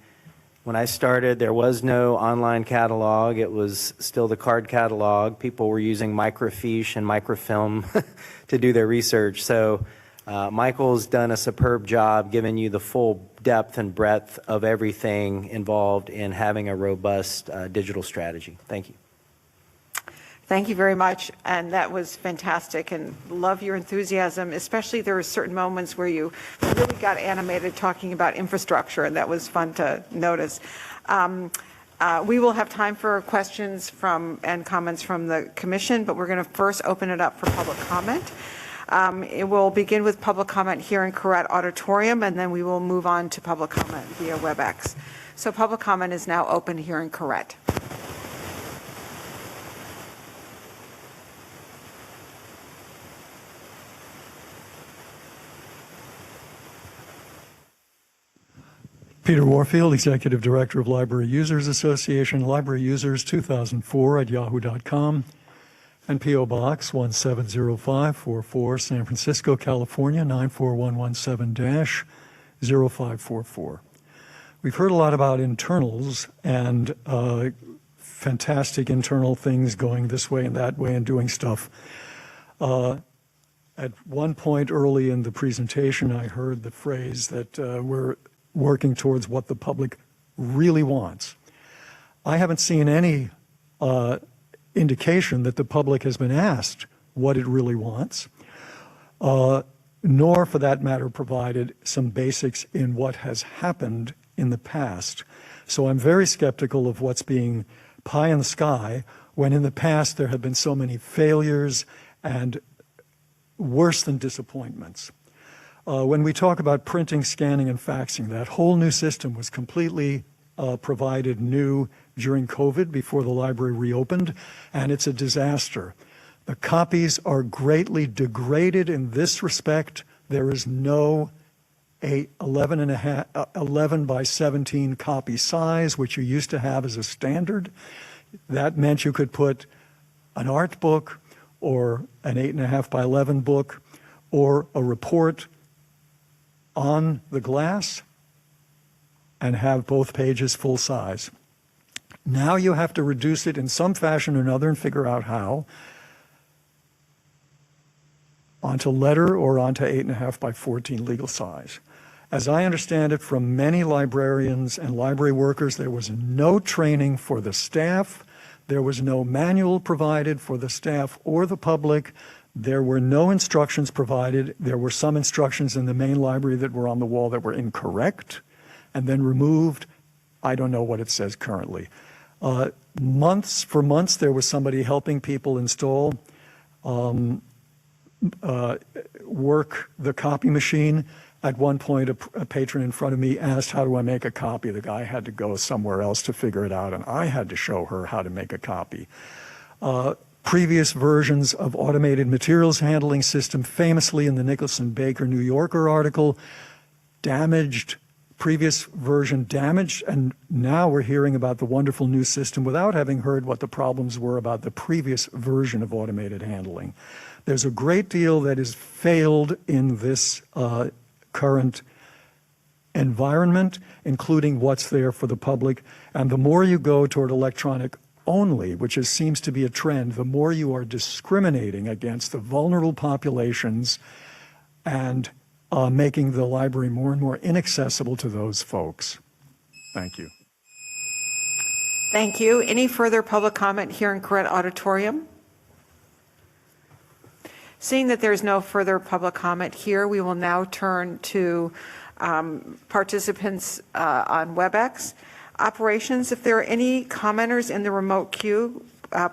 when I started, there was no online catalog. It was still the card catalog. People were using microfiche and microfilm to do their research. So Michael's done a superb job giving you the full depth and breadth of everything involved in having a robust digital strategy. Thank you. Thank you very much, and that was fantastic, and love your enthusiasm, especially there were certain moments where you really got animated talking about infrastructure, and that was fun to notice. We will have time for questions and comments from the commission, but we're going to first open it up for public comment. It will begin with public comment here in Koret Auditorium, and then we will move on to public comment via WebEx. So public comment is now open here in Koret. Peter Warfield, Executive Director of Library Users Association, Library Users 2004 at yahoo.com, and P.O. Box 170544, San Francisco, California 94117-0544. we've heard a lot about internals and fantastic internal things going this way and that way and doing stuff. At one point early in the presentation, I heard the phrase that we're working towards what the public really wants. I haven't seen any indication that the public has been asked what it really wants, nor for that matter provided some basics in what has happened in the past. So I'm very skeptical of what's being pie in the sky when in the past there have been so many failures and worse than disappointments. When we talk about printing, scanning, and faxing, that whole new system was completely provided new during COVID before the library reopened, and it's a disaster. The copies are greatly degraded in this respect. There is no 11 by 17 copy size, which you used to have as a standard. That meant you could put an art book or an 8.5 by 11 book or a report on the glass and have both pages full size. Now you have to reduce it in some fashion or another and figure out how onto letter or onto 8.5 by 14 legal size. As I understand it from many librarians and library workers, there was no training for the staff. There was no manual provided for the staff or the public. There were no instructions provided. There were some instructions in the main library that were on the wall that were incorrect and then removed. I don't know what it says currently. For months, there was somebody helping people install, work the copy machine. At one point, a patron in front of me asked, how do I make a copy? The guy had to go somewhere else to figure it out, and I had to show her how to make a copy. Previous versions of automated materials handling system, famously in the Nicholson Baker New Yorker article, damaged, previous version damaged, and now we're hearing about the wonderful new system without having heard what the problems were about the previous version of automated handling. There's a great deal that is failed in this current environment, including what's there for the public. And the more you go toward electronic only, which seems to be a trend, the more you are discriminating against the vulnerable populations and making the library more and more inaccessible to those folks. Thank you. Thank you. Any further public comment here in Correct Auditorium? Seeing that there's no further public comment here, we will now turn to participants on WebEx. Operations, if there are any commenters in the remote queue,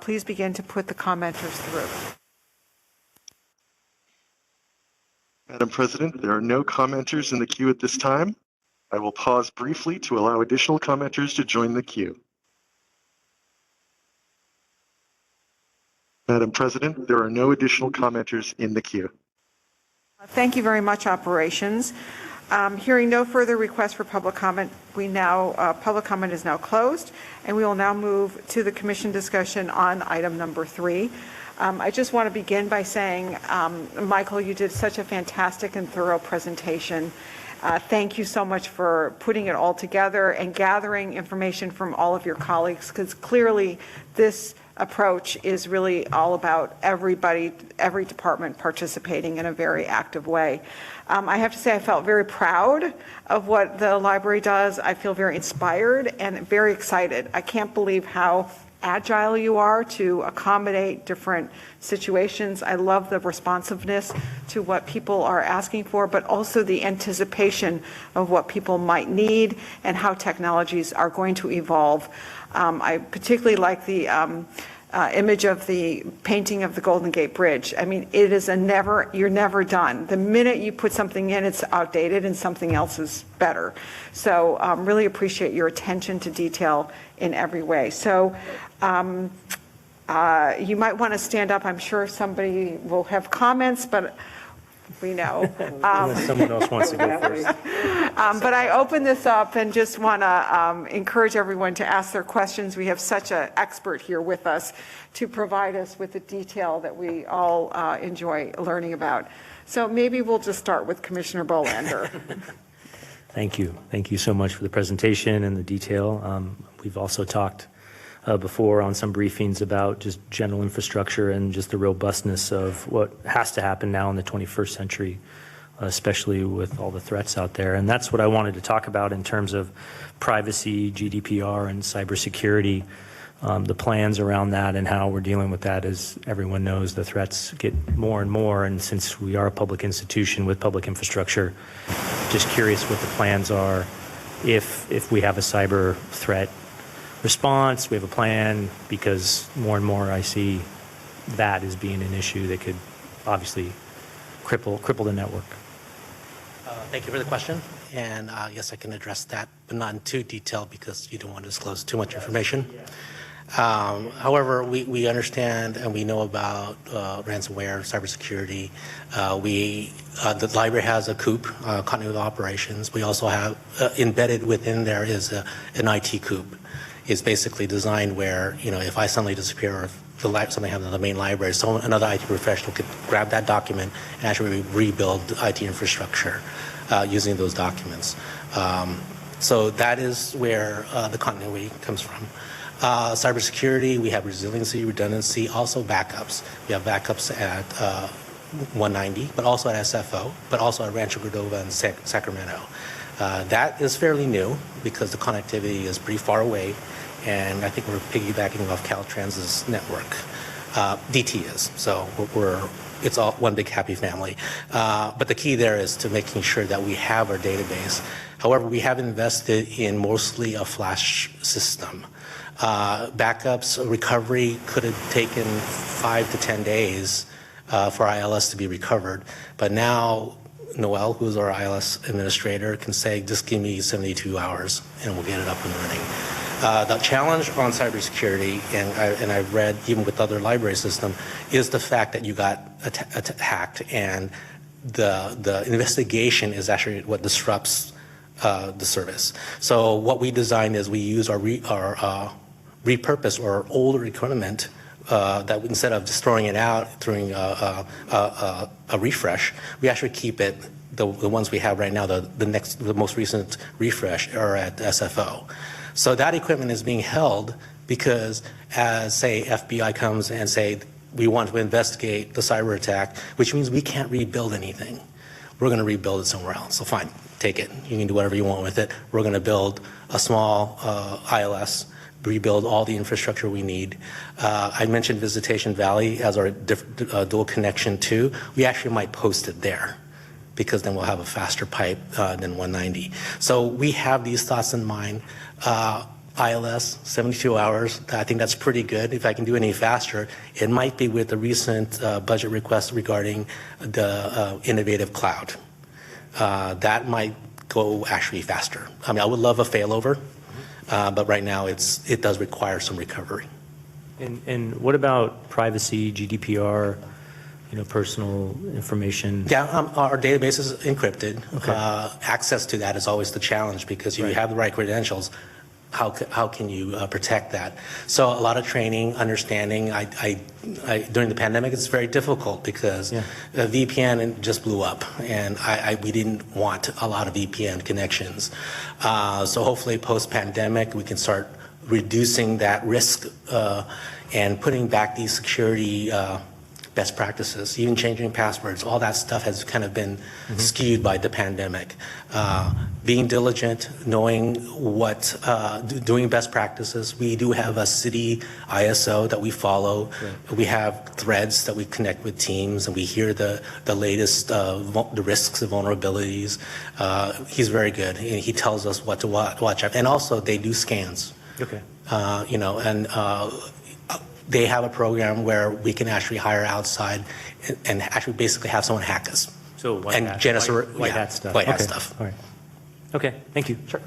please begin to put the commenters through. Madam President, there are no commenters in the queue at this time. I will pause briefly to allow additional commenters to join the queue. Madam President, there are no additional commenters in the queue. Thank you very much, Operations. Hearing no further requests for public comment, public comment is now closed, and we will now move to the Commission discussion on item number 3. I just want to begin by saying, Michael, you did such a fantastic and thorough presentation. Thank you so much for putting it all together and gathering information from all of your colleagues, because clearly this approach is really all about everybody, every department participating in a very active way. I have to say I felt very proud of what the library does. I feel very inspired and very excited. I can't believe how agile you are to accommodate different situations. I love the responsiveness to what people are asking for, but also the anticipation of what people might need and how technologies are going to evolve. I particularly like the image of the painting of the Golden Gate Bridge. I mean, it is you're never done. The minute you put something in, it's outdated and something else is better. So really appreciate your attention to detail in every way. So you might want to stand up. I'm sure somebody will have comments, but we know. Unless someone else wants to go first. But I open this up and just want to encourage everyone to ask their questions. We have such an expert here with us to provide us with the detail that we all enjoy learning about. So maybe we'll just start with Commissioner Bolander. Thank you. Thank you so much for the presentation and the detail. We've also talked before on some briefings about just general infrastructure and just the robustness of what has to happen now in the 21st century, especially with all the threats out there. And that's what I wanted to talk about in terms of privacy, GDPR, and cybersecurity. The plans around that and how we're dealing with that. As everyone knows, the threats get more and more, and since we are a public institution with public infrastructure, just curious what the plans are if we have a cyber threat response, we have a plan, because more and more I see that as being an issue that could obviously cripple the network. Thank you for the question, and yes, I can address that, but not in too detail because you don't want to disclose too much information. However, we understand and we know about ransomware, cybersecurity. The library has a COOP, continuity of operations. We also have embedded within there is an IT COOP. It's basically designed where, if I suddenly disappear or if something happens in the main library, so another IT professional could grab that document and actually rebuild the IT infrastructure using those documents. So that is where the continuity comes from. Cybersecurity, we have resiliency, redundancy, also backups. We have backups at 190, but also at SFO, but also at Rancho Cordova and Sacramento. That is fairly new because the connectivity is pretty far away, and I think we're piggybacking off Caltrans's network. DT is, so it's all one big happy family. But the key there is to making sure that we have our database. However, we have invested in mostly a flash system. Backups, recovery could have taken 5 to 10 days for ILS to be recovered. But now, Noel, who's our ILS administrator, can say, just give me 72 hours and we'll get it up and running. The challenge on cybersecurity, and I've read even with other library system, is the fact that you got hacked, and the investigation is actually what disrupts the service. So what we designed is we use our repurpose or older equipment that instead of just throwing it out during a refresh, we actually keep it. The ones we have right now, the most recent refresh are at SFO. So that equipment is being held because, as say FBI comes and say we want to investigate the cyber attack, which means we can't rebuild anything. We're going to rebuild it somewhere else. So fine, take it. You can do whatever you want with it. We're going to build a small ILS. Rebuild all the infrastructure we need. I mentioned Visitation Valley as our dual connection too. We actually might post it there because then we'll have a faster pipe than 190. So we have these thoughts in mind. ILS, 72 hours, I think that's pretty good. If I can do any faster, it might be with the recent budget request regarding the innovative cloud. That might go actually faster. I mean, I would love a failover. But right now, it does require some recovery. And what about privacy, GDPR, personal information? Yeah, our database is encrypted. Okay. Access to that is always the challenge because you have the right credentials. How can you protect that? So a lot of training, understanding. During the pandemic, it's very difficult because the VPN just blew up, and we didn't want a lot of VPN connections. So hopefully, post-pandemic, we can start reducing that risk and putting back these security best practices, even changing passwords. All that stuff has kind of been skewed by the pandemic. Being diligent, knowing what, doing best practices. We do have a city ISO that we follow. Right. We have threads that we connect with teams, and we hear the latest the risks and vulnerabilities. He's very good, and he tells us what to watch out. And also, they do scans. Okay. They have a program where we can actually hire outside and actually basically have someone hack us. So white hat stuff. White hat stuff. All right. Okay, thank you. Sure.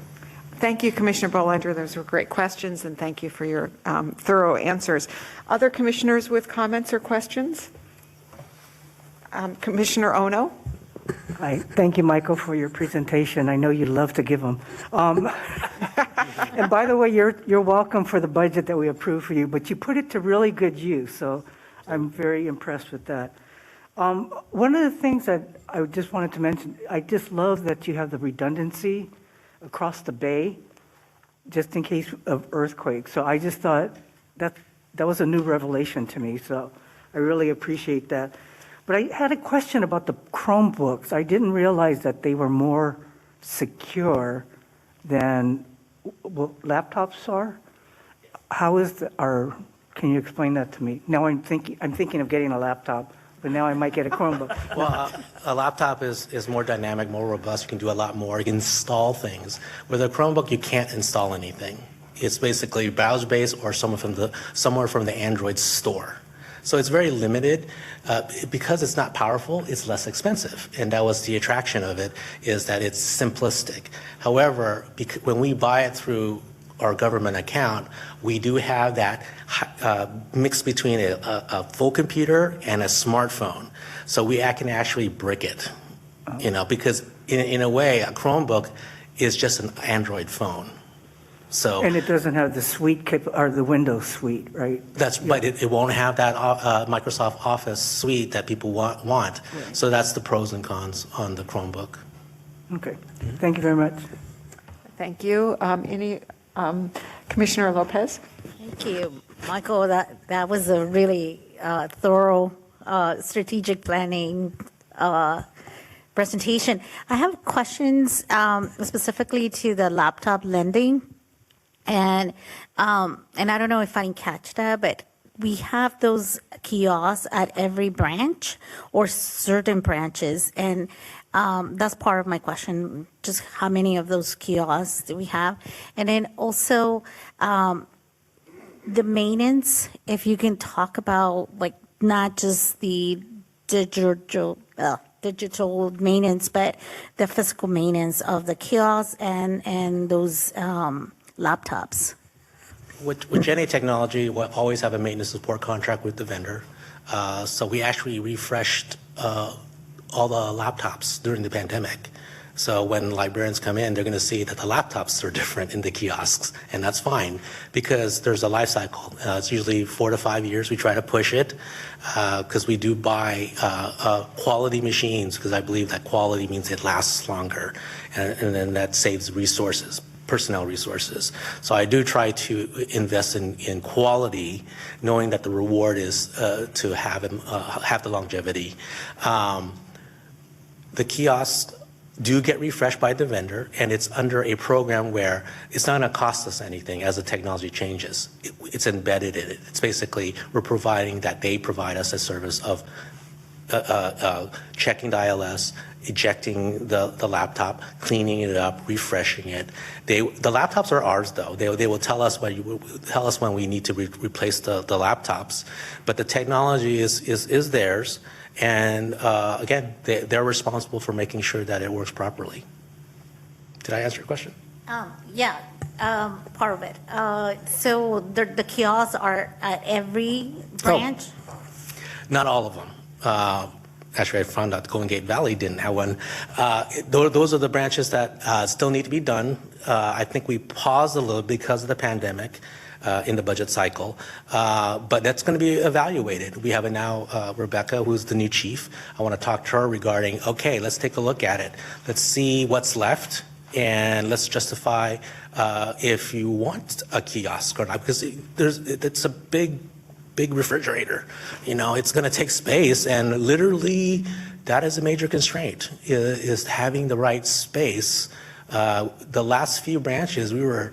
Thank you, Commissioner Bolander. Those were great questions, and thank you for your thorough answers. Other commissioners with comments or questions? Commissioner Ono? Hi. Thank you, Michael, for your presentation. I know you love to give them. And by the way, you're welcome for the budget that we approved for you, but you put it to really good use, so I'm very impressed with that. One of the things that I just wanted to mention, I just love that you have the redundancy across the bay, just in case of earthquakes. So I just thought that was a new revelation to me, so I really appreciate that. But I had a question about the Chromebooks. I didn't realize that they were more secure than laptops are. How is can you explain that to me? Now I'm thinking of getting a laptop, but now I might get a Chromebook. Well, a laptop is more dynamic, more robust. You can do a lot more. You can install things. With a Chromebook, you can't install anything. It's basically browser-based or somewhere from the Android store. So it's very limited. Because it's not powerful, it's less expensive. And that was the attraction of it, is that it's simplistic. However, when we buy it through our government account, we do have that mix between a full computer and a smartphone. So we can actually brick it, because in a way, a Chromebook is just an Android phone. So, And it doesn't have the suite or the Windows suite, right? but it won't have that Microsoft Office suite that people want. Right. So that's the pros and cons on the Chromebook. Okay, thank you very much. Thank you. Commissioner Lopez? Thank you, Michael. That was a really thorough strategic planning presentation. I have questions specifically to the laptop lending, and I don't know if I can catch that, but we have those kiosks at every branch or certain branches, and that's part of my question, just how many of those kiosks do we have? And then also the maintenance, if you can talk about not just the digital maintenance, but the physical maintenance of the kiosks and those laptops. With GenA technology, we'll always have a maintenance support contract with the vendor. So we actually refreshed all the laptops during the pandemic. So when librarians come in, they're going to see that the laptops are different in the kiosks, and that's fine because there's a life cycle. It's usually 4 to 5 years. We try to push it because we do buy quality machines because I believe that quality means it lasts longer, and then that saves resources. Personnel resources. So I do try to invest in quality, knowing that the reward is to have the longevity. The kiosks do get refreshed by the vendor, and it's under a program where it's not going to cost us anything as the technology changes. It's embedded in it. It's basically we're providing that they provide us a service of checking the ILS, ejecting the laptop, cleaning it up, refreshing it. The laptops are ours, though. They will tell us when we need to replace the laptops, but the technology is theirs. And again, they're responsible for making sure that it works properly. Did I answer your question? Yeah, part of it. So the kiosks are at every branch? Not all of them. Actually, I found out Golden Gate Valley didn't have one. Those are the branches that still need to be done. I think we paused a little because of the pandemic in the budget cycle, but that's going to be evaluated. We have now Rebecca, who's the new chief. I want to talk to her regarding, okay, let's take a look at it. Let's see what's left, and let's justify if you want a kiosk or not, because it's a big refrigerator. It's going to take space, and literally that is a major constraint, is having the right space. The last few branches, we were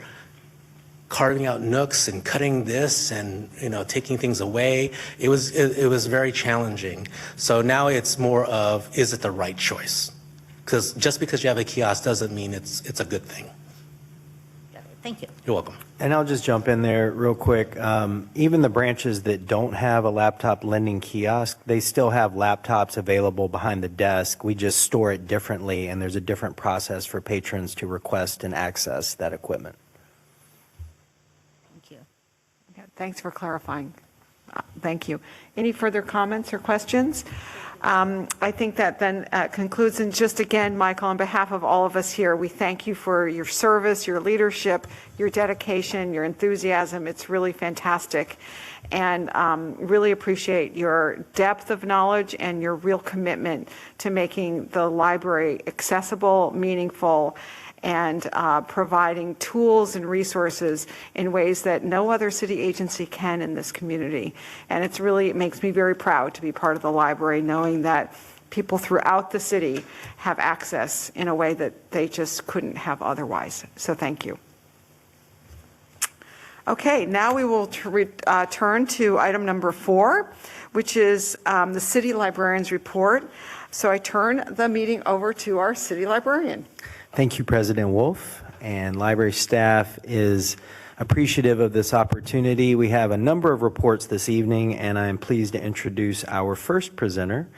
carving out nooks and cutting this and taking things away. It was very challenging. So now it's more of, is it the right choice? Because just because you have a kiosk doesn't mean it's a good thing. Thank you. You're welcome. And I'll just jump in there real quick. Even the branches that don't have a laptop lending kiosk, they still have laptops available behind the desk. We just store it differently, and there's a different process for patrons to request and access that equipment. Thank you. Yeah, thanks for clarifying. Thank you. Any further comments or questions? I think that then concludes, and just again, Michael, on behalf of all of us here, we thank you for your service, your leadership, your dedication, your enthusiasm. It's really fantastic, and really appreciate your depth of knowledge and your real commitment to making the library accessible, meaningful, and providing tools and resources in ways that no other city agency can in this community. And it makes me very proud to be part of the library, knowing that people throughout the city have access in a way that they just couldn't have otherwise. So thank you. Okay, now we will turn to item number 4, which is the city librarian's report. So I turn the meeting over to our city librarian. Thank you, President Wolf, and library staff is appreciative of this opportunity. We have a number of reports this evening, and I am pleased to introduce our first presenter.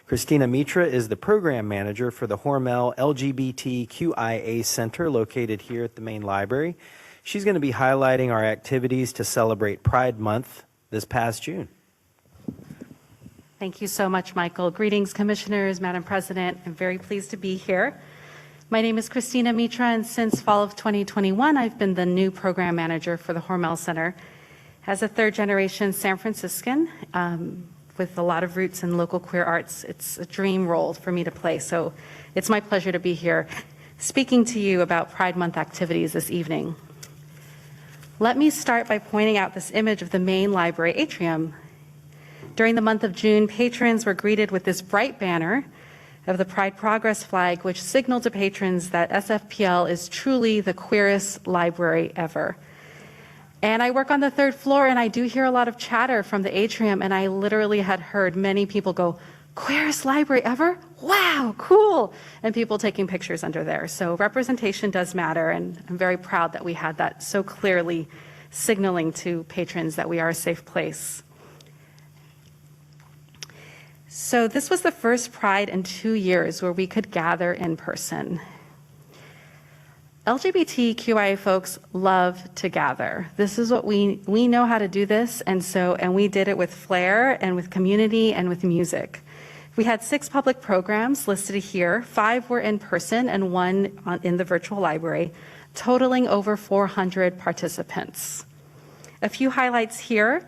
Christina Mitra is the program manager for the Hormel LGBTQIA Center located here at the main library. She's going to be highlighting our activities to celebrate Pride Month this past June. Thank you so much, Michael. Greetings, commissioners, Madam President. I'm very pleased to be here. My name is Christina Mitra, and since fall of 2021, I've been the new program manager for the Hormel Center. As a third-generation San Franciscan with a lot of roots in local queer arts, it's a dream role for me to play, so it's my pleasure to be here speaking to you about Pride Month activities this evening. Let me start by pointing out this image of the main library atrium. During the month of June, patrons were greeted with this bright banner of the Pride Progress flag, which signaled to patrons that SFPL is truly the queerest library ever. And I work on the 3rd floor, and I do hear a lot of chatter from the atrium, and I literally had heard many people go, "Queerest library ever? Wow, cool!" And people taking pictures under there. So representation does matter, and I'm very proud that we had that so clearly signaling to patrons that we are a safe place. So this was the first Pride in 2 years where we could gather in person. LGBTQIA folks love to gather. This is what we know how to do this, and we did it with flair and with community and with music. We had 6 public programs listed here. 5 were in person and 1 in the virtual library, totaling over 400 participants. A few highlights here.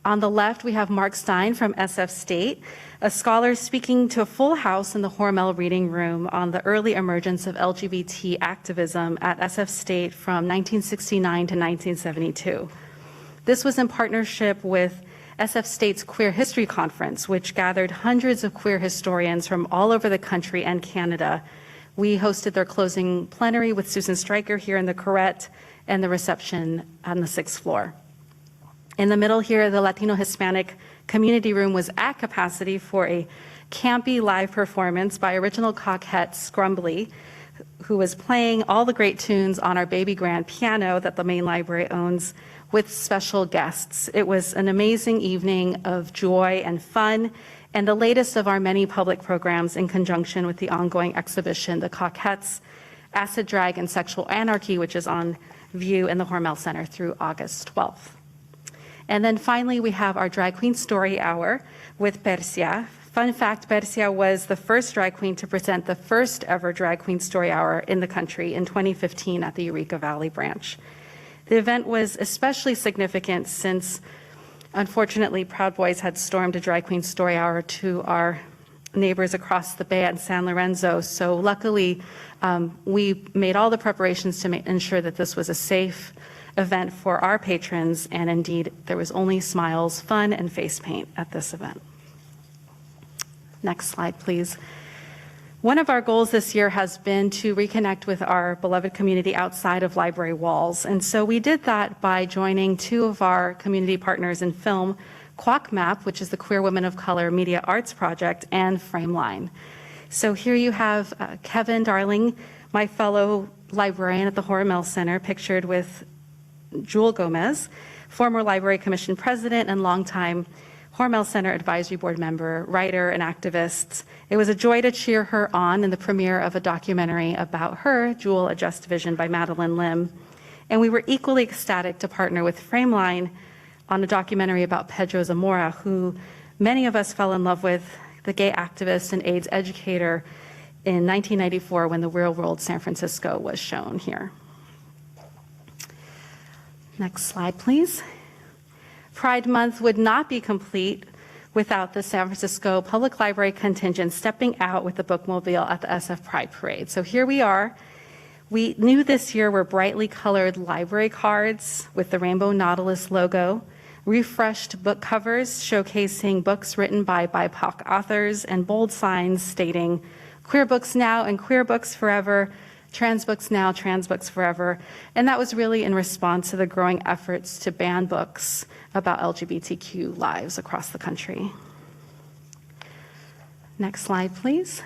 On the left, we have Mark Stein from SF State, a scholar speaking to a full house in the Hormel Reading Room on the early emergence of LGBT activism at SF State from 1969 to 1972. This was in partnership with SF State's Queer History Conference, which gathered hundreds of queer historians from all over the country and Canada. We hosted their closing plenary with Susan Stryker here in the Corrette and the reception on the 6th floor. In the middle here, the Latino Hispanic Community Room was at capacity for a campy live performance by original cockhead Scrumbly, who was playing all the great tunes on our baby grand piano that the main library owns with special guests. It was an amazing evening of joy and fun, and the latest of our many public programs in conjunction with the ongoing exhibition, The Coquettes, Acid Drag and Sexual Anarchy, which is on view in the Hormel Center through August 12th. And then finally, we have our Drag Queen Story Hour with Persia. Fun fact, Persia was the first drag queen to present the first ever Drag Queen Story Hour in the country in 2015 at the Eureka Valley branch. The event was especially significant since, unfortunately, Proud Boys had stormed a Drag Queen Story Hour to our neighbors across the bay at San Lorenzo. So luckily, we made all the preparations to ensure that this was a safe event for our patrons, and indeed, there was only smiles, fun, and face paint at this event. Next slide, please. One of our goals this year has been to reconnect with our beloved community outside of library walls, and so we did that by joining 2 of our community partners in film, Quack Map, which is the Queer Women of Color Media Arts Project, and Frameline. So here you have Kevin Darling, my fellow librarian at the Hormel Center, pictured with Jewel Gomez, former Library Commission president and longtime Hormel Center Advisory Board member, writer, and activist. It was a joy to cheer her on in the premiere of a documentary about her, Jewel, A Just Vision by Madeline Lim. And we were equally ecstatic to partner with Frameline on a documentary about Pedro Zamora, who many of us fell in love with the gay activist and AIDS educator in 1994 when the Real World San Francisco was shown here. Next slide, please. Pride Month would not be complete without the San Francisco Public Library contingent stepping out with the bookmobile at the SF Pride Parade. So here we are. We knew this year were brightly colored library cards with the Rainbow Nautilus logo, refreshed book covers showcasing books written by BIPOC authors, and bold signs stating "Queer Books Now" and "Queer Books Forever," "Trans Books Now," "Trans Books Forever." And that was really in response to the growing efforts to ban books about LGBTQ lives across the country. Next slide, please.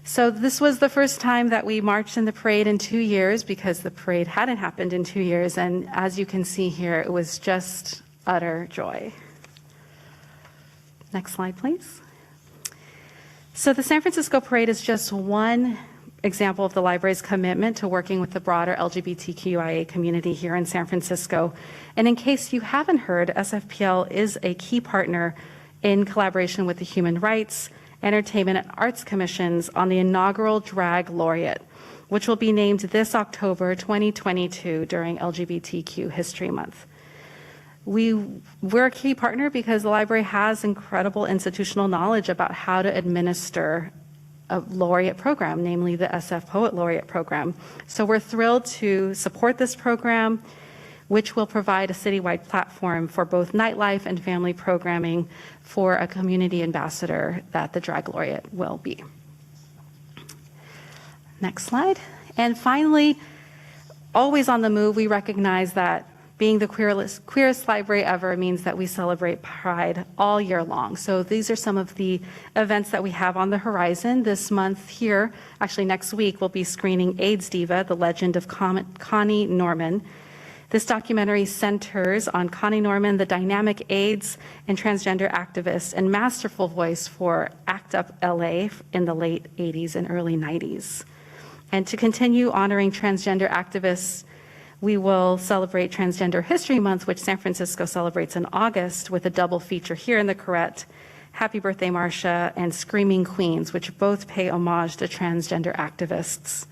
So this was the first time that we marched in the parade in 2 years, because the parade hadn't happened in 2 years. And as you can see here, it was just utter joy. Next slide, please. So the San Francisco Parade is just one example of the library's commitment to working with the broader LGBTQIA community here in San Francisco. And in case you haven't heard, SFPL is a key partner in collaboration with the Human Rights, Entertainment, and Arts Commissions on the inaugural Drag Laureate, which will be named this October 2022 during LGBTQ History Month. We're a key partner because the library has incredible institutional knowledge about how to administer a laureate program, namely the SF Poet Laureate program. So we're thrilled to support this program, which will provide a citywide platform for both nightlife and family programming for a community ambassador that the Drag Laureate will be. Next slide. And finally, always on the move, we recognize that being the queerest library ever means that we celebrate Pride all year long. So these are some of the events that we have on the horizon. This month here, actually next week, we'll be screening AIDS Diva, the legend of Connie Norman. This documentary centers on Connie Norman, the dynamic AIDS and transgender activist and masterful voice for ACT UP LA in the late 80s and early 90s. And to continue honoring transgender activists, we will celebrate Transgender History Month, which San Francisco celebrates in August, with a double feature here in the Correct, Happy Birthday Marcia and Screaming Queens, which both pay homage to transgender activists.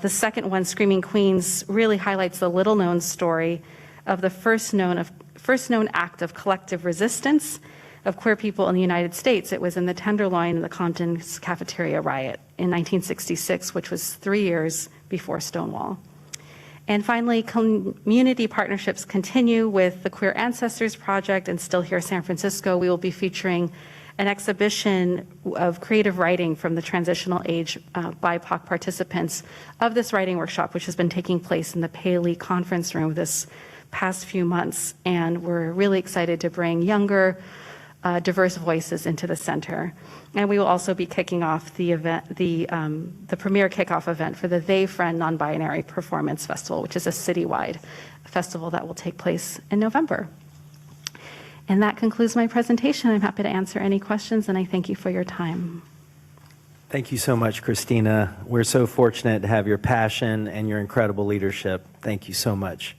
The second one, Screaming Queens, really highlights the little-known story of the first known act of collective resistance of queer people in the United States. It was in the Tenderloin in the Compton Cafeteria riot in 1966, which was 3 years before Stonewall. And finally, community partnerships continue with the Queer Ancestors Project, and still here in San Francisco, we will be featuring an exhibition of creative writing from the transitional age BIPOC participants of this writing workshop, which has been taking place in the Paley Conference Room this past few months. And we're really excited to bring younger, diverse voices into the center. And we will also be kicking off the event, the premier kickoff event for the They Friend Non-Binary Performance Festival, which is a citywide festival that will take place in November. And that concludes my presentation. I'm happy to answer any questions, and I thank you for your time. Thank you so much, Christina. We're so fortunate to have your passion and your incredible leadership. Thank you so much.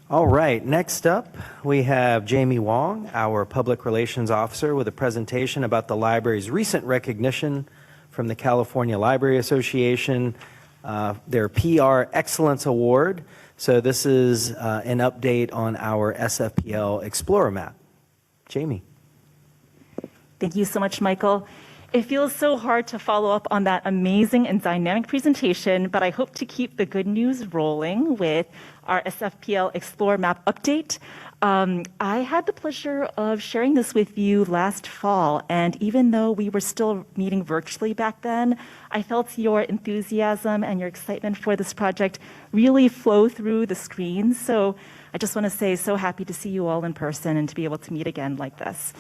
All right, next up, we have Jamie Wong, our Public Relations Officer, with a presentation about the library's recent recognition from the California Library Association, their PR Excellence Award. So this is an update on our SFPL Explorer map. Jamie. Thank you so much, Michael. It feels so hard to follow up on that amazing and dynamic presentation, but I hope to keep the good news rolling with our SFPL Explorer map update. I had the pleasure of sharing this with you last fall, and even though we were still meeting virtually back then, I felt your enthusiasm and your excitement for this project really flow through the screen. So I just want to say, so happy to see you all in person and to be able to meet again like this.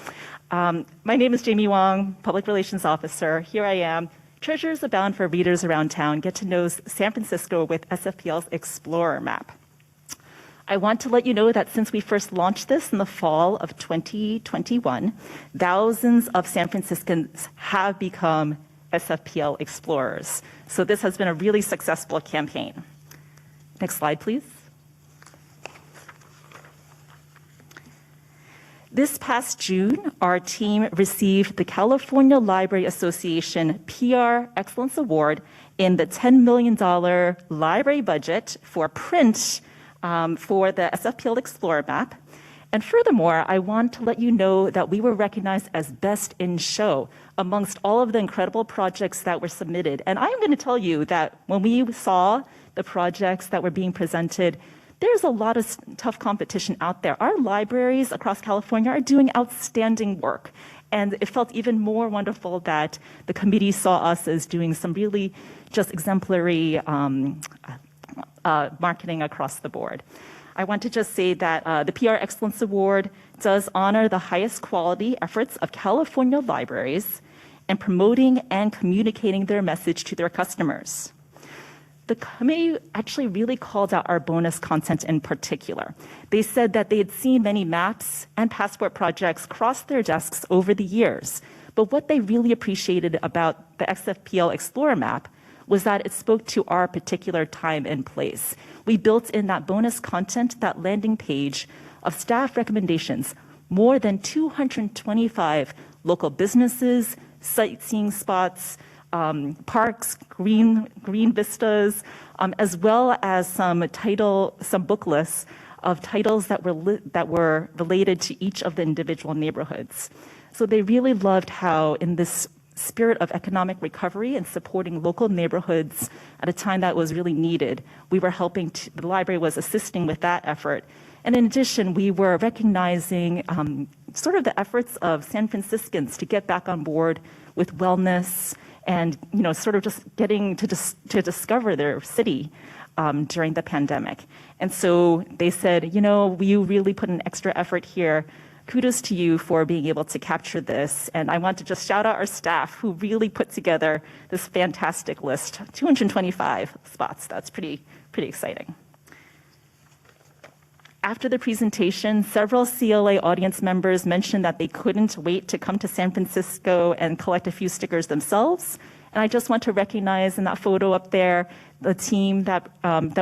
My name is Jamie Wong, Public Relations Officer. Here I am. Treasures abound for readers around town. Get to know San Francisco with SFPL's Explorer map. I want to let you know that since we first launched this in the fall of 2021, thousands of San Franciscans have become SFPL Explorers. So this has been a really successful campaign. Next slide, please. This past June, our team received the California Library Association PR Excellence Award in the $10 million library budget for print for the SFPL Explorer map. And furthermore, I want to let you know that we were recognized as Best in Show amongst all of the incredible projects that were submitted. And I'm going to tell you that when we saw the projects that were being presented, there's a lot of tough competition out there. Our libraries across California are doing outstanding work. And it felt even more wonderful that the committee saw us as doing some really just exemplary marketing across the board. I want to just say that the PR Excellence Award does honor the highest quality efforts of California libraries in promoting and communicating their message to their customers. The committee actually really called out our bonus content in particular. They said that they had seen many maps and passport projects cross their desks over the years, but what they really appreciated about the SFPL Explorer map was that it spoke to our particular time and place. We built in that bonus content, that landing page of staff recommendations, more than 225 local businesses, sightseeing spots, parks, green vistas, as well as some book lists of titles that were related to each of the individual neighborhoods. So they really loved how, in this spirit of economic recovery and supporting local neighborhoods at a time that was really needed, we were helping. The library was assisting with that effort. And in addition, we were recognizing sort of the efforts of San Franciscans to get back on board with wellness and sort of just getting to discover their city during the pandemic. And so they said, you really put an extra effort here. Kudos to you for being able to capture this. And I want to just shout out our staff who really put together this fantastic list, 225 spots. That's pretty exciting. After the presentation, several CLA audience members mentioned that they couldn't wait to come to San Francisco and collect a few stickers themselves. And I just want to recognize in that photo up there, the team that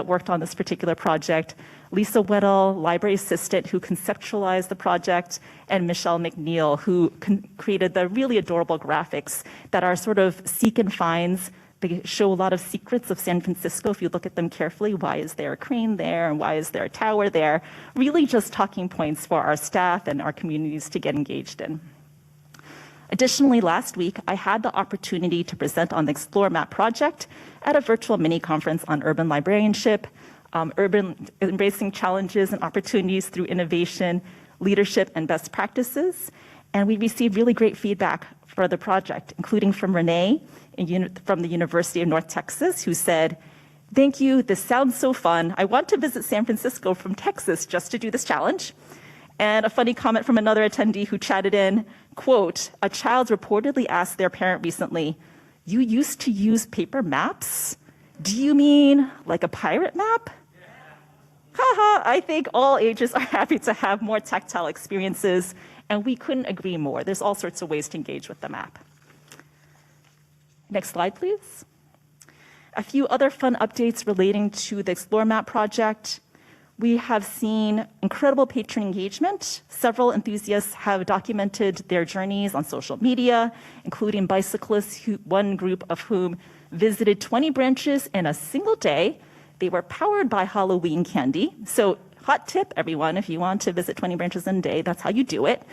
worked on this particular project, Lisa Weddle, library assistant who conceptualized the project, and Michelle McNeil, who created the really adorable graphics that are sort of seek and finds. They show a lot of secrets of San Francisco if you look at them carefully. Why is there a crane there and why is there a tower there? Really just talking points for our staff and our communities to get engaged in. Additionally, last week, I had the opportunity to present on the Explore Map project at a virtual mini conference on urban librarianship, embracing challenges and opportunities through innovation, leadership, and best practices. And we received really great feedback for the project, including from Renee from the University of North Texas, who said, "Thank you, this sounds so fun. I want to visit San Francisco from Texas just to do this challenge." And a funny comment from another attendee who chatted in, quote, "A child reportedly asked their parent recently, 'You used to use paper maps? Do you mean like a pirate map?'" Haha, I think all ages are happy to have more tactile experiences, and we couldn't agree more. There's all sorts of ways to engage with the map. Next slide, please. A few other fun updates relating to the Explore Map project. We have seen incredible patron engagement. Several enthusiasts have documented their journeys on social media, including bicyclists, one group of whom visited 20 branches in a single day. They were powered by Halloween candy. So hot tip, everyone, if you want to visit 20 branches in a day, that's how you do it.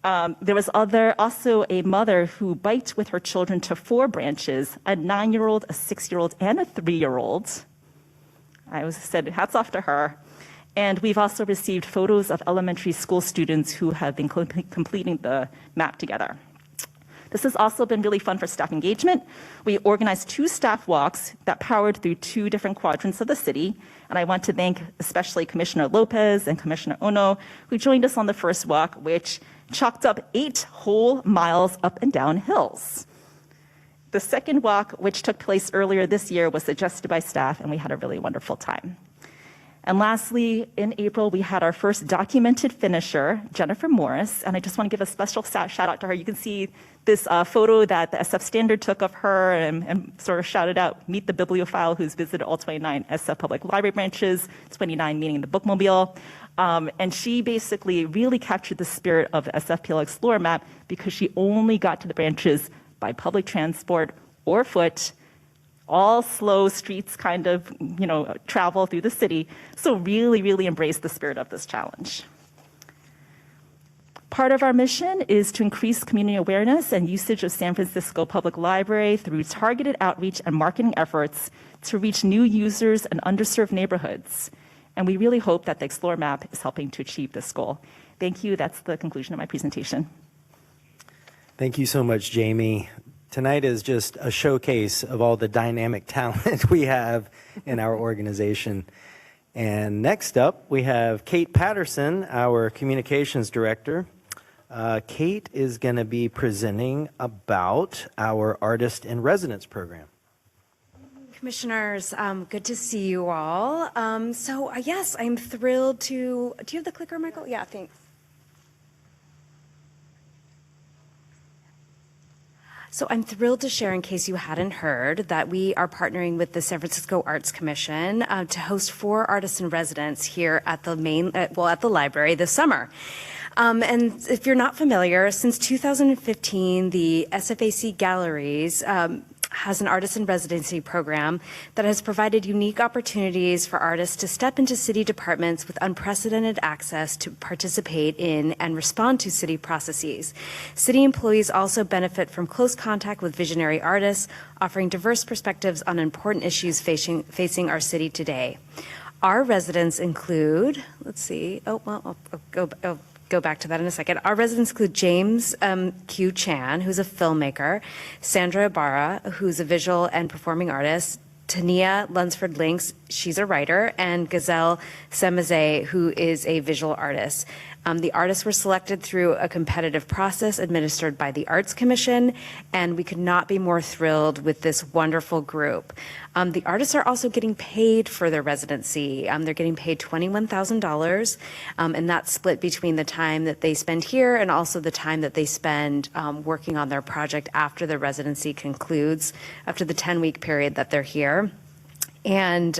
There was also a mother who biked with her children to 4 branches, a 9-year-old, a 6-year-old, and a 3-year-old. I said hats off to her. And we've also received photos of elementary school students who have been completing the map together. This has also been really fun for staff engagement. We organized 2 staff walks that powered through 2 different quadrants of the city. And I want to thank especially Commissioner Lopez and Commissioner Ono, who joined us on the first walk, which chalked up 8 whole miles up and down hills. The second walk, which took place earlier this year, was suggested by staff, and we had a really wonderful time. And lastly, in April, we had our first documented finisher, Jennifer Morris, and I just want to give a special shout out to her. You can see this photo that the SF Standard took of her and sort of shouted out, meet the bibliophile who's visited all 29 SF Public Library branches, 29 meaning the bookmobile. And she basically really captured the spirit of the SFPL Explorer map because she only got to the branches by public transport or foot, all slow streets kind of, travel through the city. So really, really embrace the spirit of this challenge. Part of our mission is to increase community awareness and usage of San Francisco Public Library through targeted outreach and marketing efforts to reach new users and underserved neighborhoods. And we really hope that the Explorer map is helping to achieve this goal. Thank you. That's the conclusion of my presentation. Thank you so much, Jamie. Tonight is just a showcase of all the dynamic talent we have in our organization. And next up, we have Kate Patterson, our communications director. Kate is going to be presenting about our Artist in Residence program. Commissioners, good to see you all. Yes, I'm thrilled to, do you have the clicker, Michael? Yeah, thanks. So I'm thrilled to share, in case you hadn't heard, that we are partnering with the San Francisco Arts Commission to host 4 artists in residence here at the at the library this summer. And if you're not familiar, since 2015, the SFAC Galleries has an artist in residency program that has provided unique opportunities for artists to step into city departments with unprecedented access to participate in and respond to city processes. City employees also benefit from close contact with visionary artists, offering diverse perspectives on important issues facing our city today. Our residents include, I'll go back to that in a second. Our residents include James Q. Chan, who's a filmmaker, Sandra Ibarra, who's a visual and performing artist, Tania Lunsford-Links, she's a writer, and Gazelle Semaze, who is a visual artist. The artists were selected through a competitive process administered by the Arts Commission, and we could not be more thrilled with this wonderful group. The artists are also getting paid for their residency. They're getting paid $21,000, and that's split between the time that they spend here and also the time that they spend working on their project after the residency concludes, after the 10-week period that they're here. And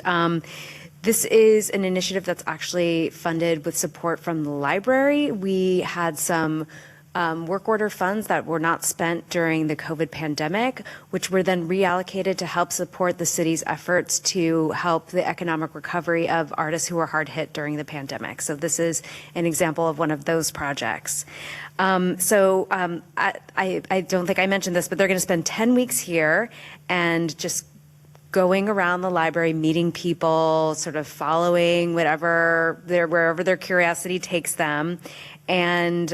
this is an initiative that's actually funded with support from the library. We had some work order funds that were not spent during the COVID pandemic, which were then reallocated to help support the city's efforts to help the economic recovery of artists who were hard hit during the pandemic. So this is an example of one of those projects. I don't think I mentioned this, but they're going to spend 10 weeks here and just going around the library, meeting people, sort of following wherever their curiosity takes them. And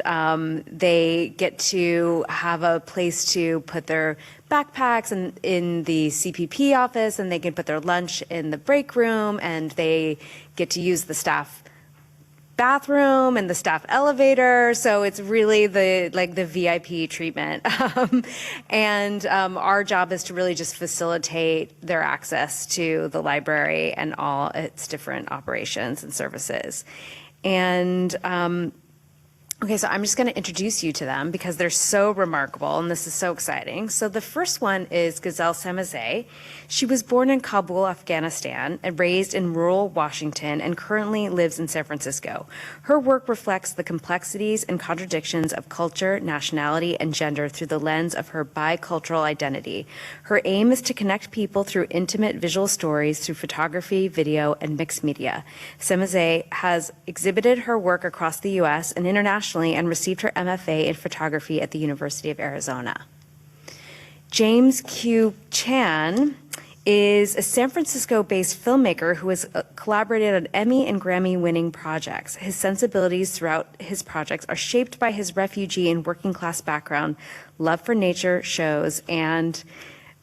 they get to have a place to put their backpacks in the CPP office, and they can put their lunch in the break room, and they get to use the staff bathroom and the staff elevator. So it's really the VIP treatment. Our job is to really just facilitate their access to the library and all its different operations and services. And okay, so I'm just going to introduce you to them because they're so remarkable and this is so exciting. So the first one is Gazelle Semaze. She was born in Kabul, Afghanistan, and raised in rural Washington and currently lives in San Francisco. Her work reflects the complexities and contradictions of culture, nationality, and gender through the lens of her bicultural identity. Her aim is to connect people through intimate visual stories through photography, video, and mixed media. Semaze has exhibited her work across the U.S. and internationally and received her MFA in photography at the University of Arizona. James Q. Chan is a San Francisco-based filmmaker who has collaborated on Emmy and Grammy-winning projects. His sensibilities throughout his projects are shaped by his refugee and working-class background, love for nature, shows, and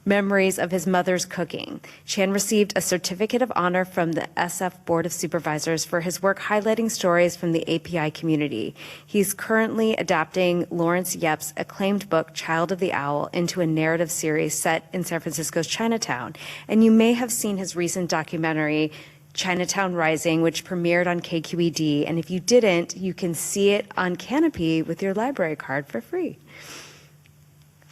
memories of his mother's cooking. Chan received a certificate of honor from the SF Board of Supervisors for his work highlighting stories from the API community. He's currently adapting Lawrence Yep's acclaimed book, Child of the Owl, into a narrative series set in San Francisco's Chinatown. And you may have seen his recent documentary, Chinatown Rising, which premiered on KQED. And if you didn't, you can see it on Canopy with your library card for free.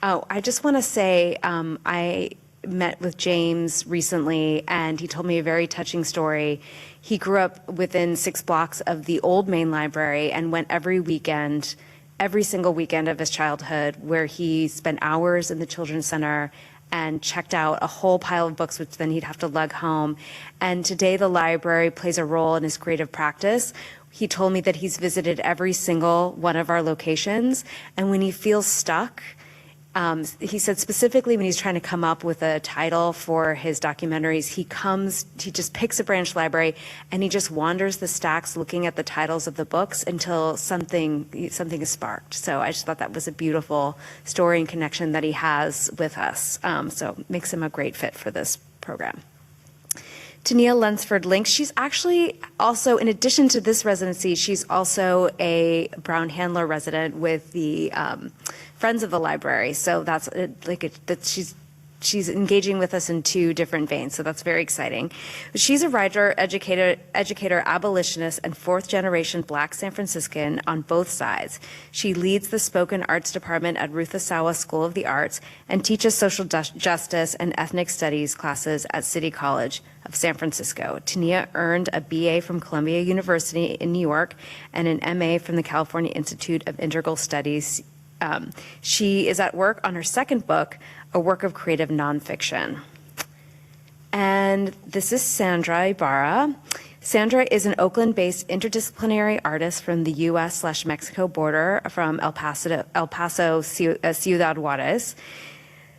Oh, I just want to say I met with James recently, and he told me a very touching story. He grew up within 6 blocks of the old main library and went every weekend, every single weekend of his childhood, where he spent hours in the Children's Center and checked out a whole pile of books, which then he'd have to lug home. And today the library plays a role in his creative practice. He told me that he's visited every single one of our locations, and when he feels stuck, he said specifically when he's trying to come up with a title for his documentaries, he just picks a branch library and he just wanders the stacks looking at the titles of the books until something is sparked. So I just thought that was a beautiful story and connection that he has with us. So makes him a great fit for this program. Tania Lunsford-Link, she's actually also, in addition to this residency, she's also a Brown Handler resident with the Friends of the Library. So that's she's engaging with us in 2 different veins, so that's very exciting. She's a writer, educator, abolitionist, and 4th-generation Black San Franciscan on both sides. She leads the spoken arts department at Ruth Asawa School of the Arts and teaches social justice and ethnic studies classes at City College of San Francisco. Tania earned a BA from Columbia University in New York and an MA from the California Institute of Integral Studies. She is at work on her 2nd book, a work of creative nonfiction. And this is Sandra Ibarra. Sandra is an Oakland-based interdisciplinary artist from the U.S./Mexico border from El Paso, Ciudad Juarez.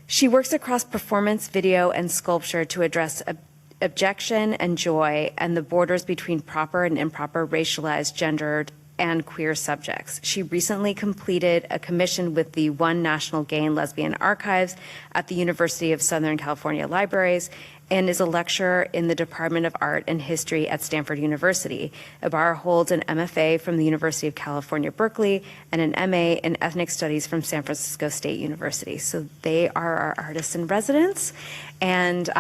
She works across performance, video, and sculpture to address objection and joy and the borders between proper and improper racialized, gendered, and queer subjects. She recently completed a commission with the One National Gay and Lesbian Archives at the University of Southern California Libraries and is a lecturer in the Department of Art and History at Stanford University. Ibarra holds an MFA from the University of California, Berkeley, and an MA in Ethnic Studies from San Francisco State University. So they are our artists in residence, and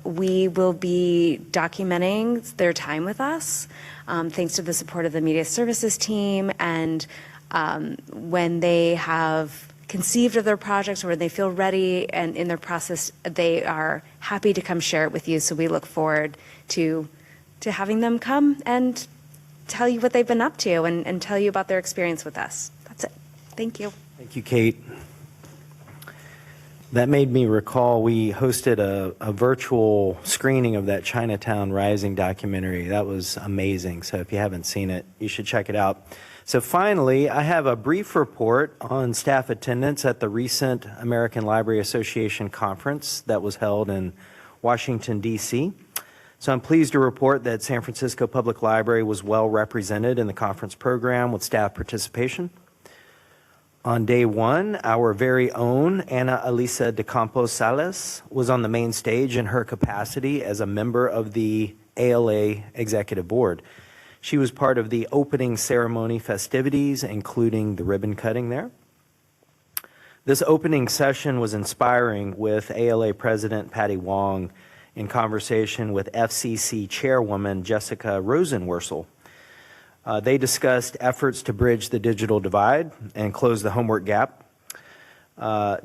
we will be documenting their time with us, thanks to the support of the media services team, and when they have conceived of their projects or when they feel ready and in their process, they are happy to come share it with you. So we look forward to having them come and tell you what they've been up to and tell you about their experience with us. That's it. Thank you. Thank you, Kate. That made me recall we hosted a virtual screening of that Chinatown Rising documentary. That was amazing. So if you haven't seen it, you should check it out. So finally, I have a brief report on staff attendance at the recent American Library Association conference that was held in Washington, D.C. So I'm pleased to report that San Francisco Public Library was well represented in the conference program with staff participation. On day 1, our very own Ana Elisa de Campos Salas was on the main stage in her capacity as a member of the ALA Executive Board. She was part of the opening ceremony festivities, including the ribbon cutting there. This opening session was inspiring, with ALA President Patty Wong in conversation with FCC Chairwoman Jessica Rosenworcel. They discussed efforts to bridge the digital divide and close the homework gap.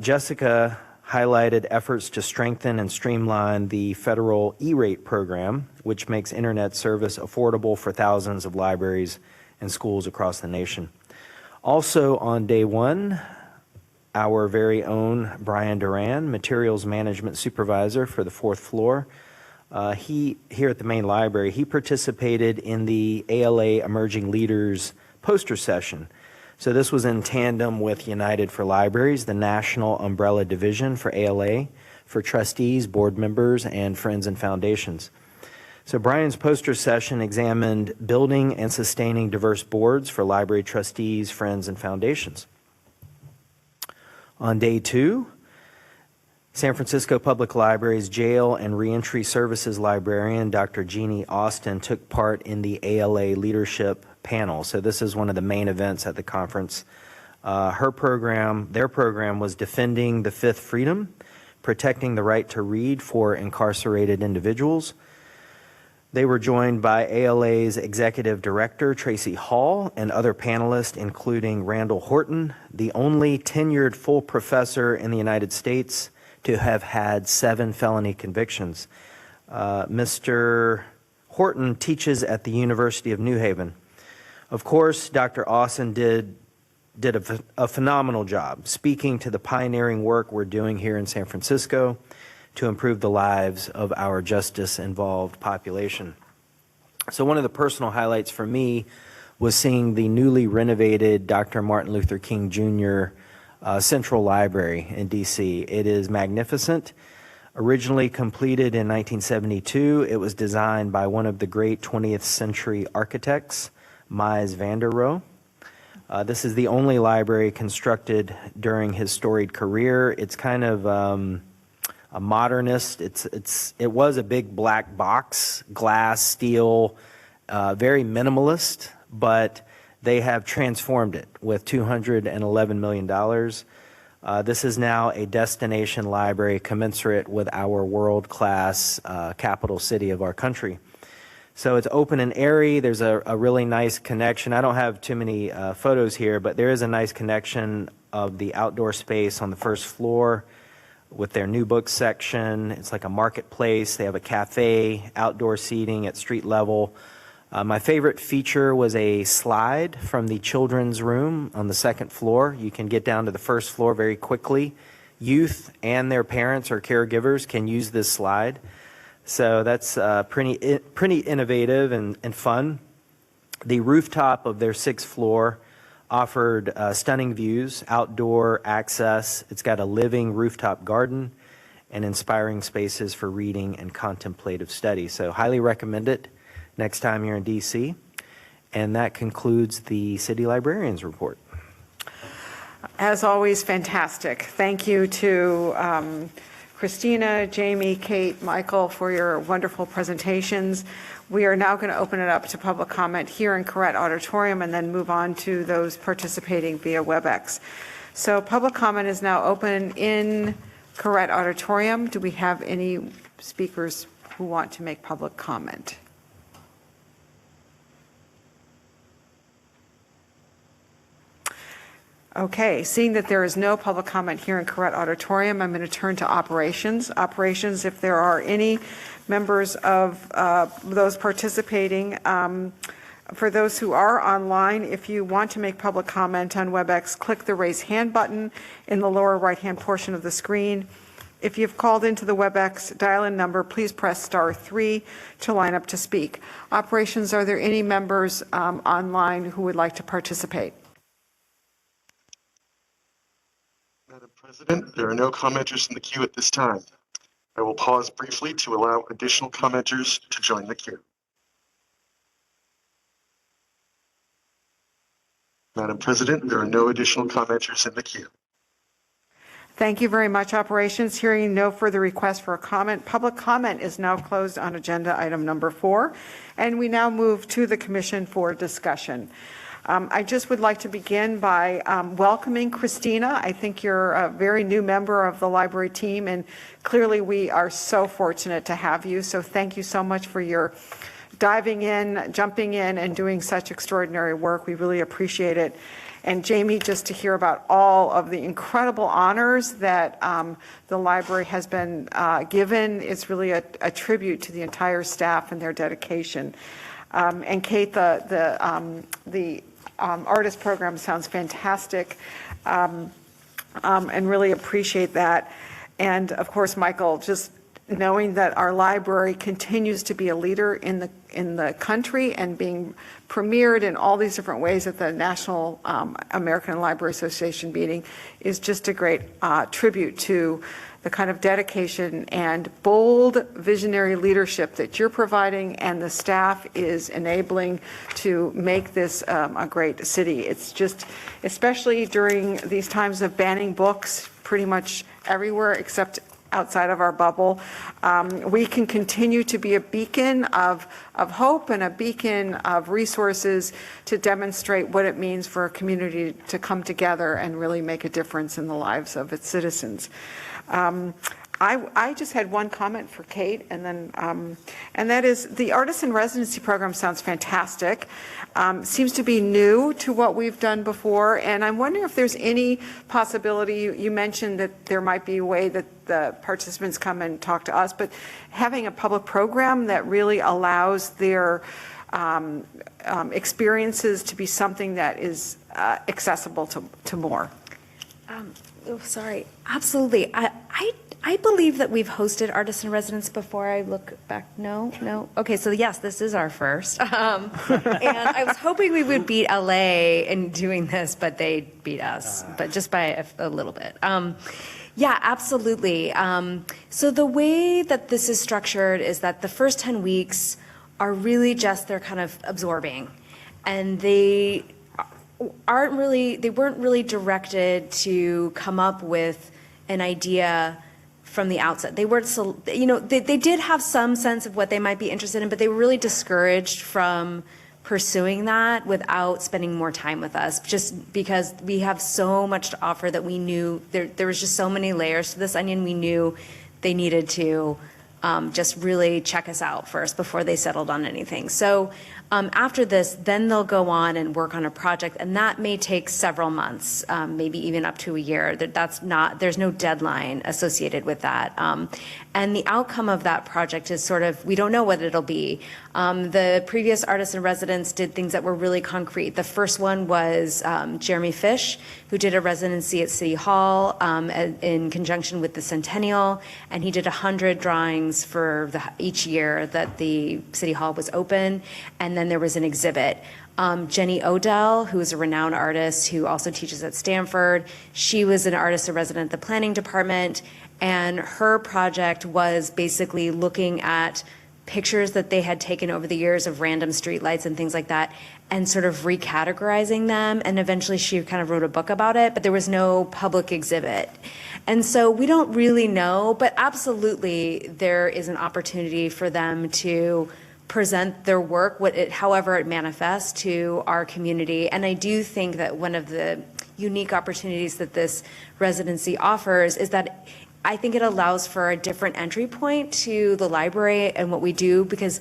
Jessica highlighted efforts to strengthen and streamline the federal E-rate program, which makes internet service affordable for thousands of libraries and schools across the nation. Also on day 1, our very own Brian Duran, Materials Management Supervisor for the 4th floor, here at the main library, he participated in the ALA Emerging Leaders poster session. So this was in tandem with United for Libraries, the national umbrella division for ALA, for trustees, board members, and friends and foundations. So Brian's poster session examined building and sustaining diverse boards for library trustees, friends, and foundations. On day 2, San Francisco Public Library's Jail and Reentry Services librarian, Dr. Jeannie Austin, took part in the ALA Leadership Panel. So this is one of the main events at the conference. Their program was Defending the Fifth Freedom, Protecting the Right to Read for Incarcerated Individuals. They were joined by ALA's Executive Director, Tracy Hall, and other panelists, including Randall Horton, the only tenured full professor in the United States to have had 7 felony convictions. Mr. Horton teaches at the University of New Haven. Of course, Dr. Austin did a phenomenal job speaking to the pioneering work we're doing here in San Francisco to improve the lives of our justice-involved population. So one of the personal highlights for me was seeing the newly renovated Dr. Martin Luther King Jr. Central Library in D.C. It is magnificent. Originally completed in 1972, it was designed by one of the great 20th century architects, Mies van der Rohe. This is the only library constructed during his storied career. It's kind of a modernist. It was a big black box, glass, steel, very minimalist, but they have transformed it with $211 million. This is now a destination library commensurate with our world-class capital city of our country. So it's open and airy. There's a really nice connection. I don't have too many photos here, but there is a nice connection of the outdoor space on the first floor with their new book section. It's like a marketplace. They have a cafe, outdoor seating at street level. My favorite feature was a slide from the children's room on the second floor. You can get down to the first floor very quickly. Youth and their parents or caregivers can use this slide. So that's pretty innovative and fun. The rooftop of their 6th floor offered stunning views, outdoor access. It's got a living rooftop garden and inspiring spaces for reading and contemplative study. So highly recommend it next time you're in DC. And that concludes the City Librarian's Report. As always, fantastic. Thank you to Christina, Jamie, Kate, Michael for your wonderful presentations. We are now going to open it up to public comment here in Corrett Auditorium and then move on to those participating via WebEx. So public comment is now open in Corrett Auditorium. Do we have any speakers who want to make public comment? Okay, seeing that there is no public comment here in Corrett Auditorium, I'm going to turn to operations. Operations, if there are any members of those participating, for those who are online, if you want to make public comment on WebEx, click the raise hand button in the lower right-hand portion of the screen. If you've called into the WebEx dial-in number, please press *3 to line up to speak. Operations, are there any members online who would like to participate? Madam President, there are no commenters in the queue at this time. I will pause briefly to allow additional commenters to join the queue. Madam President, there are no additional commenters in the queue. Thank you very much, Operations. Hearing no further requests for a comment, public comment is now closed on agenda item number 4, and we now move to the Commission for discussion. I just would like to begin by welcoming Christina. I think you're a very new member of the library team, and clearly we are so fortunate to have you. So thank you so much for your diving in, jumping in, and doing such extraordinary work. We really appreciate it. And Jamie, just to hear about all of the incredible honors that the library has been given, it's really a tribute to the entire staff and their dedication. And Kate, the artist program sounds fantastic, and really appreciate that. And of course, Michael, just knowing that our library continues to be a leader in the country and being premiered in all these different ways at the National American Library Association meeting is just a great tribute to the kind of dedication and bold visionary leadership that you're providing and the staff is enabling to make this a great city. It's just, especially during these times of banning books pretty much everywhere except outside of our bubble, we can continue to be a beacon of hope and a beacon of resources to demonstrate what it means for a community to come together and really make a difference in the lives of its citizens. I just had one comment for Kate, and then, and that is the artist in residency program sounds fantastic. Seems to be new to what we've done before, and I'm wondering if there's any possibility, you mentioned that there might be a way that the participants come and talk to us, but having a public program that really allows their experiences to be something that is accessible to more. Sorry, absolutely. I believe that we've hosted artists in residence before. I look back. No. Okay, so yes, this is our first. And I was hoping we would beat LA in doing this, but they beat us, but just by a little bit. Yeah, absolutely. So the way that this is structured is that the first 10 weeks are really just they're kind of absorbing, and they weren't really directed to come up with an idea from the outset. They weren't, they did have some sense of what they might be interested in, but they were really discouraged from pursuing that without spending more time with us, just because we have so much to offer that we knew there was just so many layers to this onion. We knew they needed to just really check us out first before they settled on anything. So after this, then they'll go on and work on a project, and that may take several months, maybe even up to a year. There's no deadline associated with that. And the outcome of that project is we don't know what it'll be. The previous artists in residence did things that were really concrete. The first one was Jeremy Fish, who did a residency at City Hall in conjunction with the Centennial, and he did 100 drawings for each year that the City Hall was open, and then there was an exhibit. Jenny Odell, who is a renowned artist who also teaches at Stanford, she was an artist in residence at the planning department, and her project was basically looking at pictures that they had taken over the years of random streetlights and things like that, and sort of recategorizing them. And eventually she kind of wrote a book about it, but there was no public exhibit. And so we don't really know, but absolutely there is an opportunity for them to present their work, however it manifests, to our community. And I do think that one of the unique opportunities that this residency offers is that I think it allows for a different entry point to the library and what we do, because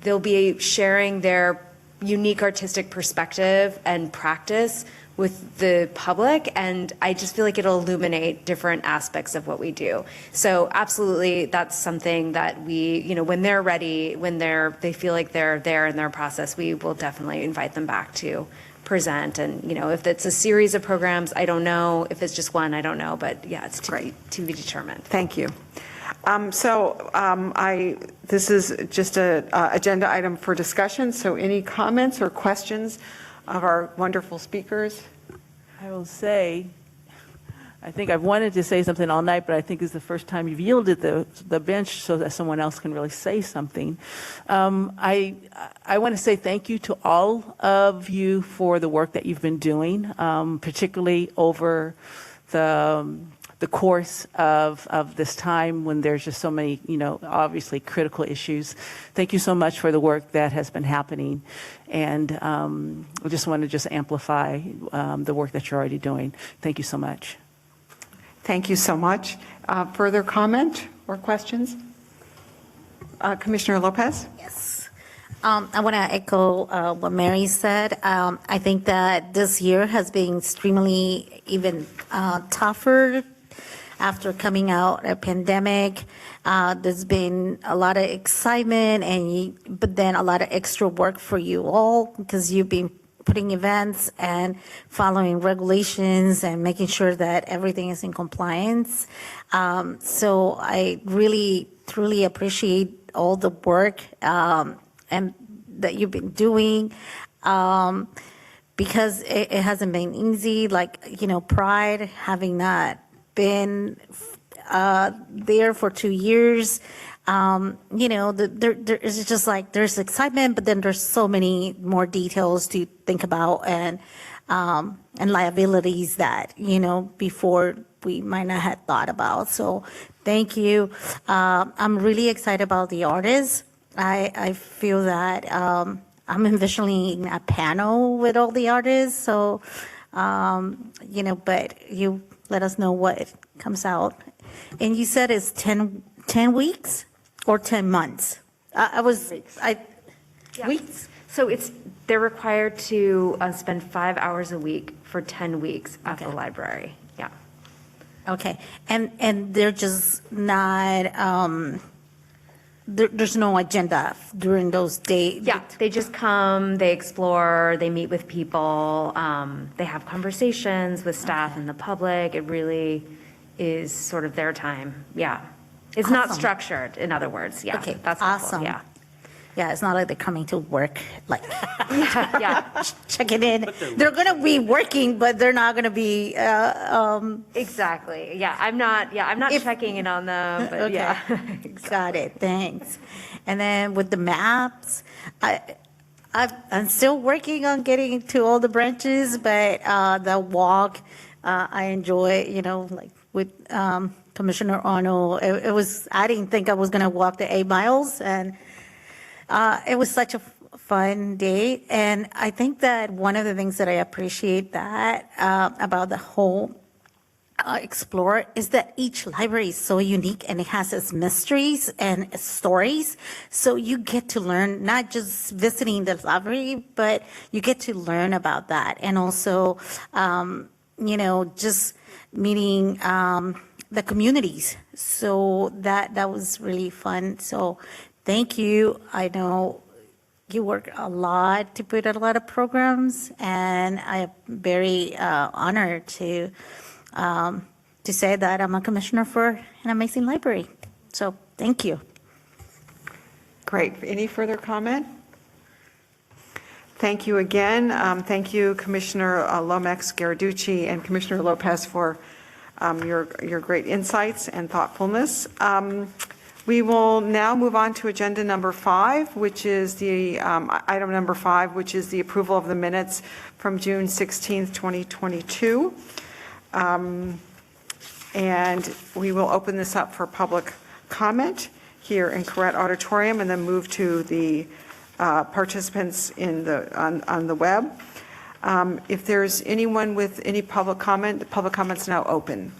they'll be sharing their unique artistic perspective and practice with the public, and I just feel like it'll illuminate different aspects of what we do. So absolutely, that's something that we, when they're ready, when they feel like they're there in their process, we will definitely invite them back to present. And if it's a series of programs, I don't know. If it's just one, I don't know. But yeah, it's to be determined. Thank you. This is just an agenda item for discussion. So any comments or questions of our wonderful speakers? I will say, I think I've wanted to say something all night, but I think it's the first time you've yielded the bench so that someone else can really say something. I want to say thank you to all of you for the work that you've been doing, particularly over the course of this time when there's just so many, obviously critical issues. Thank you so much for the work that has been happening. And I just want to amplify the work that you're already doing. Thank you so much. Thank you so much. Further comment or questions? Commissioner Lopez? Yes. I want to echo what Mary said. I think that this year has been extremely even tougher after coming out a pandemic. There's been a lot of excitement, but then a lot of extra work for you all, because you've been putting events and following regulations and making sure that everything is in compliance. So I really, truly appreciate all the work and that you've been doing, because it hasn't been easy. Pride, having not been there for 2 years, it's just there's excitement, but then there's so many more details to think about and liabilities that, before we might not have thought about. So thank you. I'm really excited about the artists. I feel that I'm envisioning a panel with all the artists. So, but you let us know what comes out And you said it's 10 weeks or 10 months? Weeks? So they're required to spend 5 hours a week for 10 weeks at the library. Yeah. Okay, and they're just not, there's no agenda during those days? Yeah, they just come, they explore, they meet with people, they have conversations with staff and the public. It really is sort of their time. Yeah. It's not Awesome. structured, in other words. Yeah. Okay, That's helpful. awesome. Yeah. Yeah, it's not like they're coming to work, like, Yeah. checking in. They're going to be working, but they're not going to be, Exactly. Yeah. I'm not If- checking in on them, but Okay. yeah. Got it, thanks. And then with the maps, I'm still working on getting to all the branches, but the walk, I enjoy, like with Commissioner Arnold, I didn't think I was going to walk the 8 miles, and it was such a fun day. And I think that one of the things that I appreciate that about the whole Explore is that each library is so unique and it has its mysteries and its stories. So you get to learn, not just visiting the library, but you get to learn about that. And also, just meeting the communities. So that was really fun. So thank you. I know you work a lot to put a lot of programs, and I'm very honored to say that I'm a commissioner for an amazing library. So thank you. Great. Any further comment? Thank you again. Thank you, Commissioner Lomax Garaducci and Commissioner Lopez, for your great insights and thoughtfulness. We will now move on to agenda number 5, which is the item number 5, which is the approval of the minutes from June 16th, 2022. And we will open this up for public comment here in Corrett Auditorium, and then move to the participants on the web. If there's anyone with any public comment, the public comment's now open.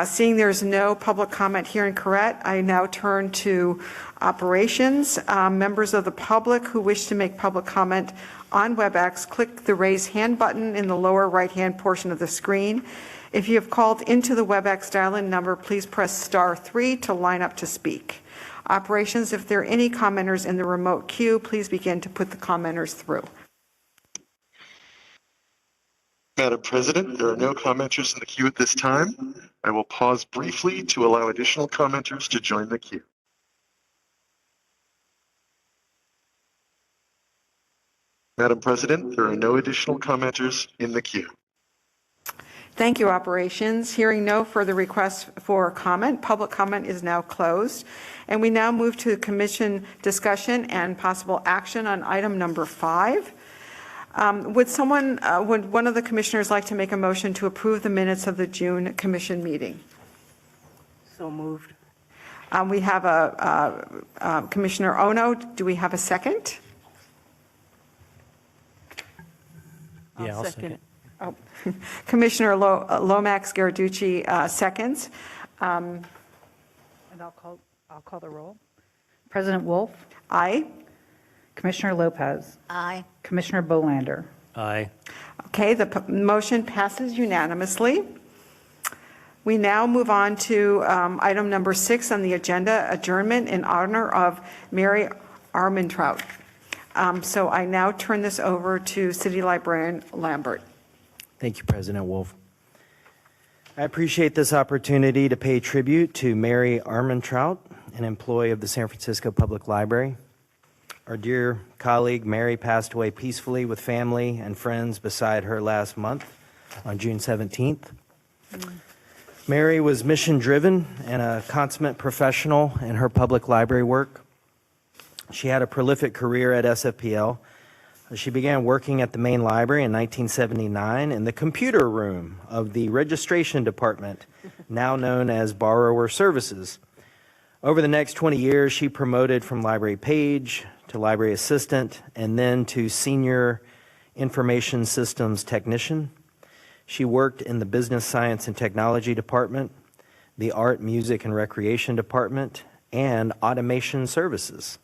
Seeing there's no public comment here in Corrett, I now turn to operations. Members of the public who wish to make public comment on WebEx, click the raise hand button in the lower right-hand portion of the screen. If you have called into the WebEx dial-in number, please press *3 to line up to speak. Operations, if there are any commenters in the remote queue, please begin to put the commenters through. Madam President, there are no commenters in the queue at this time. I will pause briefly to allow additional commenters to join the queue. Madam President, there are no additional commenters in the queue. Thank you, operations. Hearing no further requests for comment, public comment is now closed. And we now move to commission discussion and possible action on item number 5. Would one of the commissioners like to make a motion to approve the minutes of the June commission meeting? So moved. We have a Commissioner Ono. Do we have a second? Yeah, I'll second it. Oh, Commissioner Lomax Garaducci seconds. And I'll call the roll. President Wolf, Aye. Commissioner Lopez, Aye. Commissioner Bolander. Aye. Okay, the motion passes unanimously. We now move on to item number 6 on the agenda, adjournment in honor of Mary Armentrout. So I now turn this over to City Librarian Lambert. Thank you, President Wolf. I appreciate this opportunity to pay tribute to Mary Armentrout, an employee of the San Francisco Public Library. Our dear colleague, Mary, passed away peacefully with family and friends beside her last month on June 17th. Mary was mission-driven and a consummate professional in her public library work. She had a prolific career at SFPL. She began working at the main library in 1979 in the computer room of the registration department, now known as Borrower Services. Over the next 20 years, she promoted from library page to library assistant and then to senior information systems technician. She worked in the business science and technology department, the art, music, and recreation department, and automation services.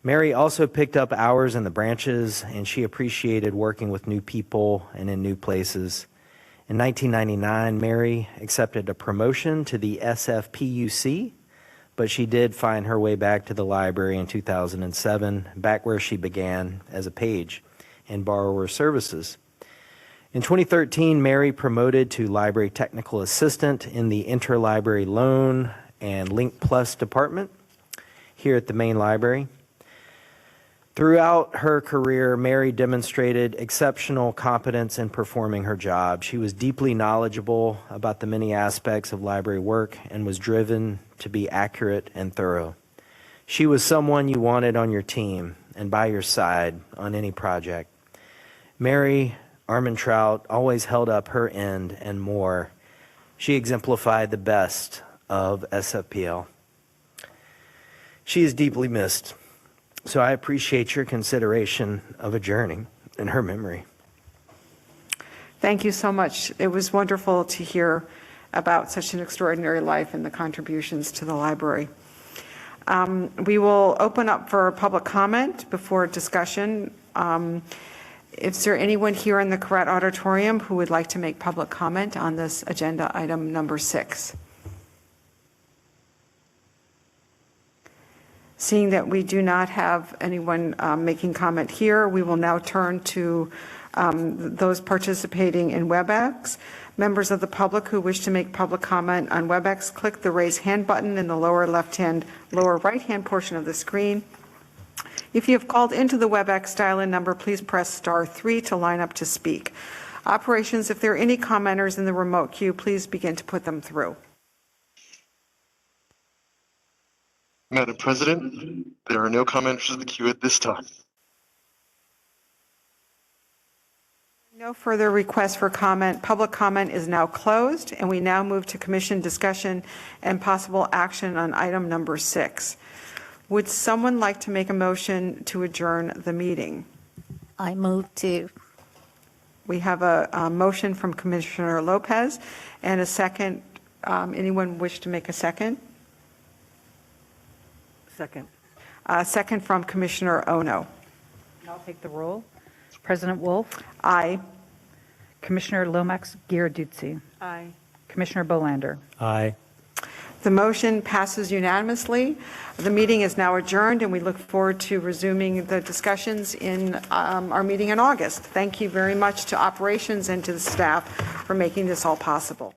Mary also picked up hours in the branches, and she appreciated working with new people and in new places. In 1999, Mary accepted a promotion to the SFPUC, but she did find her way back to the library in 2007, back where she began as a page in borrower services. In 2013, Mary promoted to library technical assistant in the interlibrary loan and Link Plus department here at the main library. Throughout her career, Mary demonstrated exceptional competence in performing her job. She was deeply knowledgeable about the many aspects of library work and was driven to be accurate and thorough. She was someone you wanted on your team and by your side on any project. Mary Armentrout always held up her end and more. She exemplified the best of SFPL. She is deeply missed, so I appreciate your consideration of adjourning in her memory. Thank you so much. It was wonderful to hear about such an extraordinary life and the contributions to the library. We will open up for public comment before discussion. Is there anyone here in the Correct Auditorium who would like to make public comment on this agenda item number 6? Seeing that we do not have anyone making comment here, we will now turn to those participating in WebEx. Members of the public who wish to make public comment on WebEx, click the raise hand button in the lower right-hand portion of the screen. If you have called into the WebEx dial-in number, please press *3 to line up to speak. Operations, if there are any commenters in the remote queue, please begin to put them through. Madam President, there are no commenters in the queue at this time. No further requests for comment. Public comment is now closed, and we now move to commission discussion and possible action on item number 6. Would someone like to make a motion to adjourn the meeting? I move to. We have a motion from Commissioner Lopez and a second. Anyone wish to make a second? Second. Second from Commissioner Ono. I'll take the roll. President Wolf, Aye. Commissioner Lomax Giarduzzi, Aye. Commissioner Bolander. Aye. The motion passes unanimously. The meeting is now adjourned, and we look forward to resuming the discussions in our meeting in August. Thank you very much to operations and to the staff for making this all possible.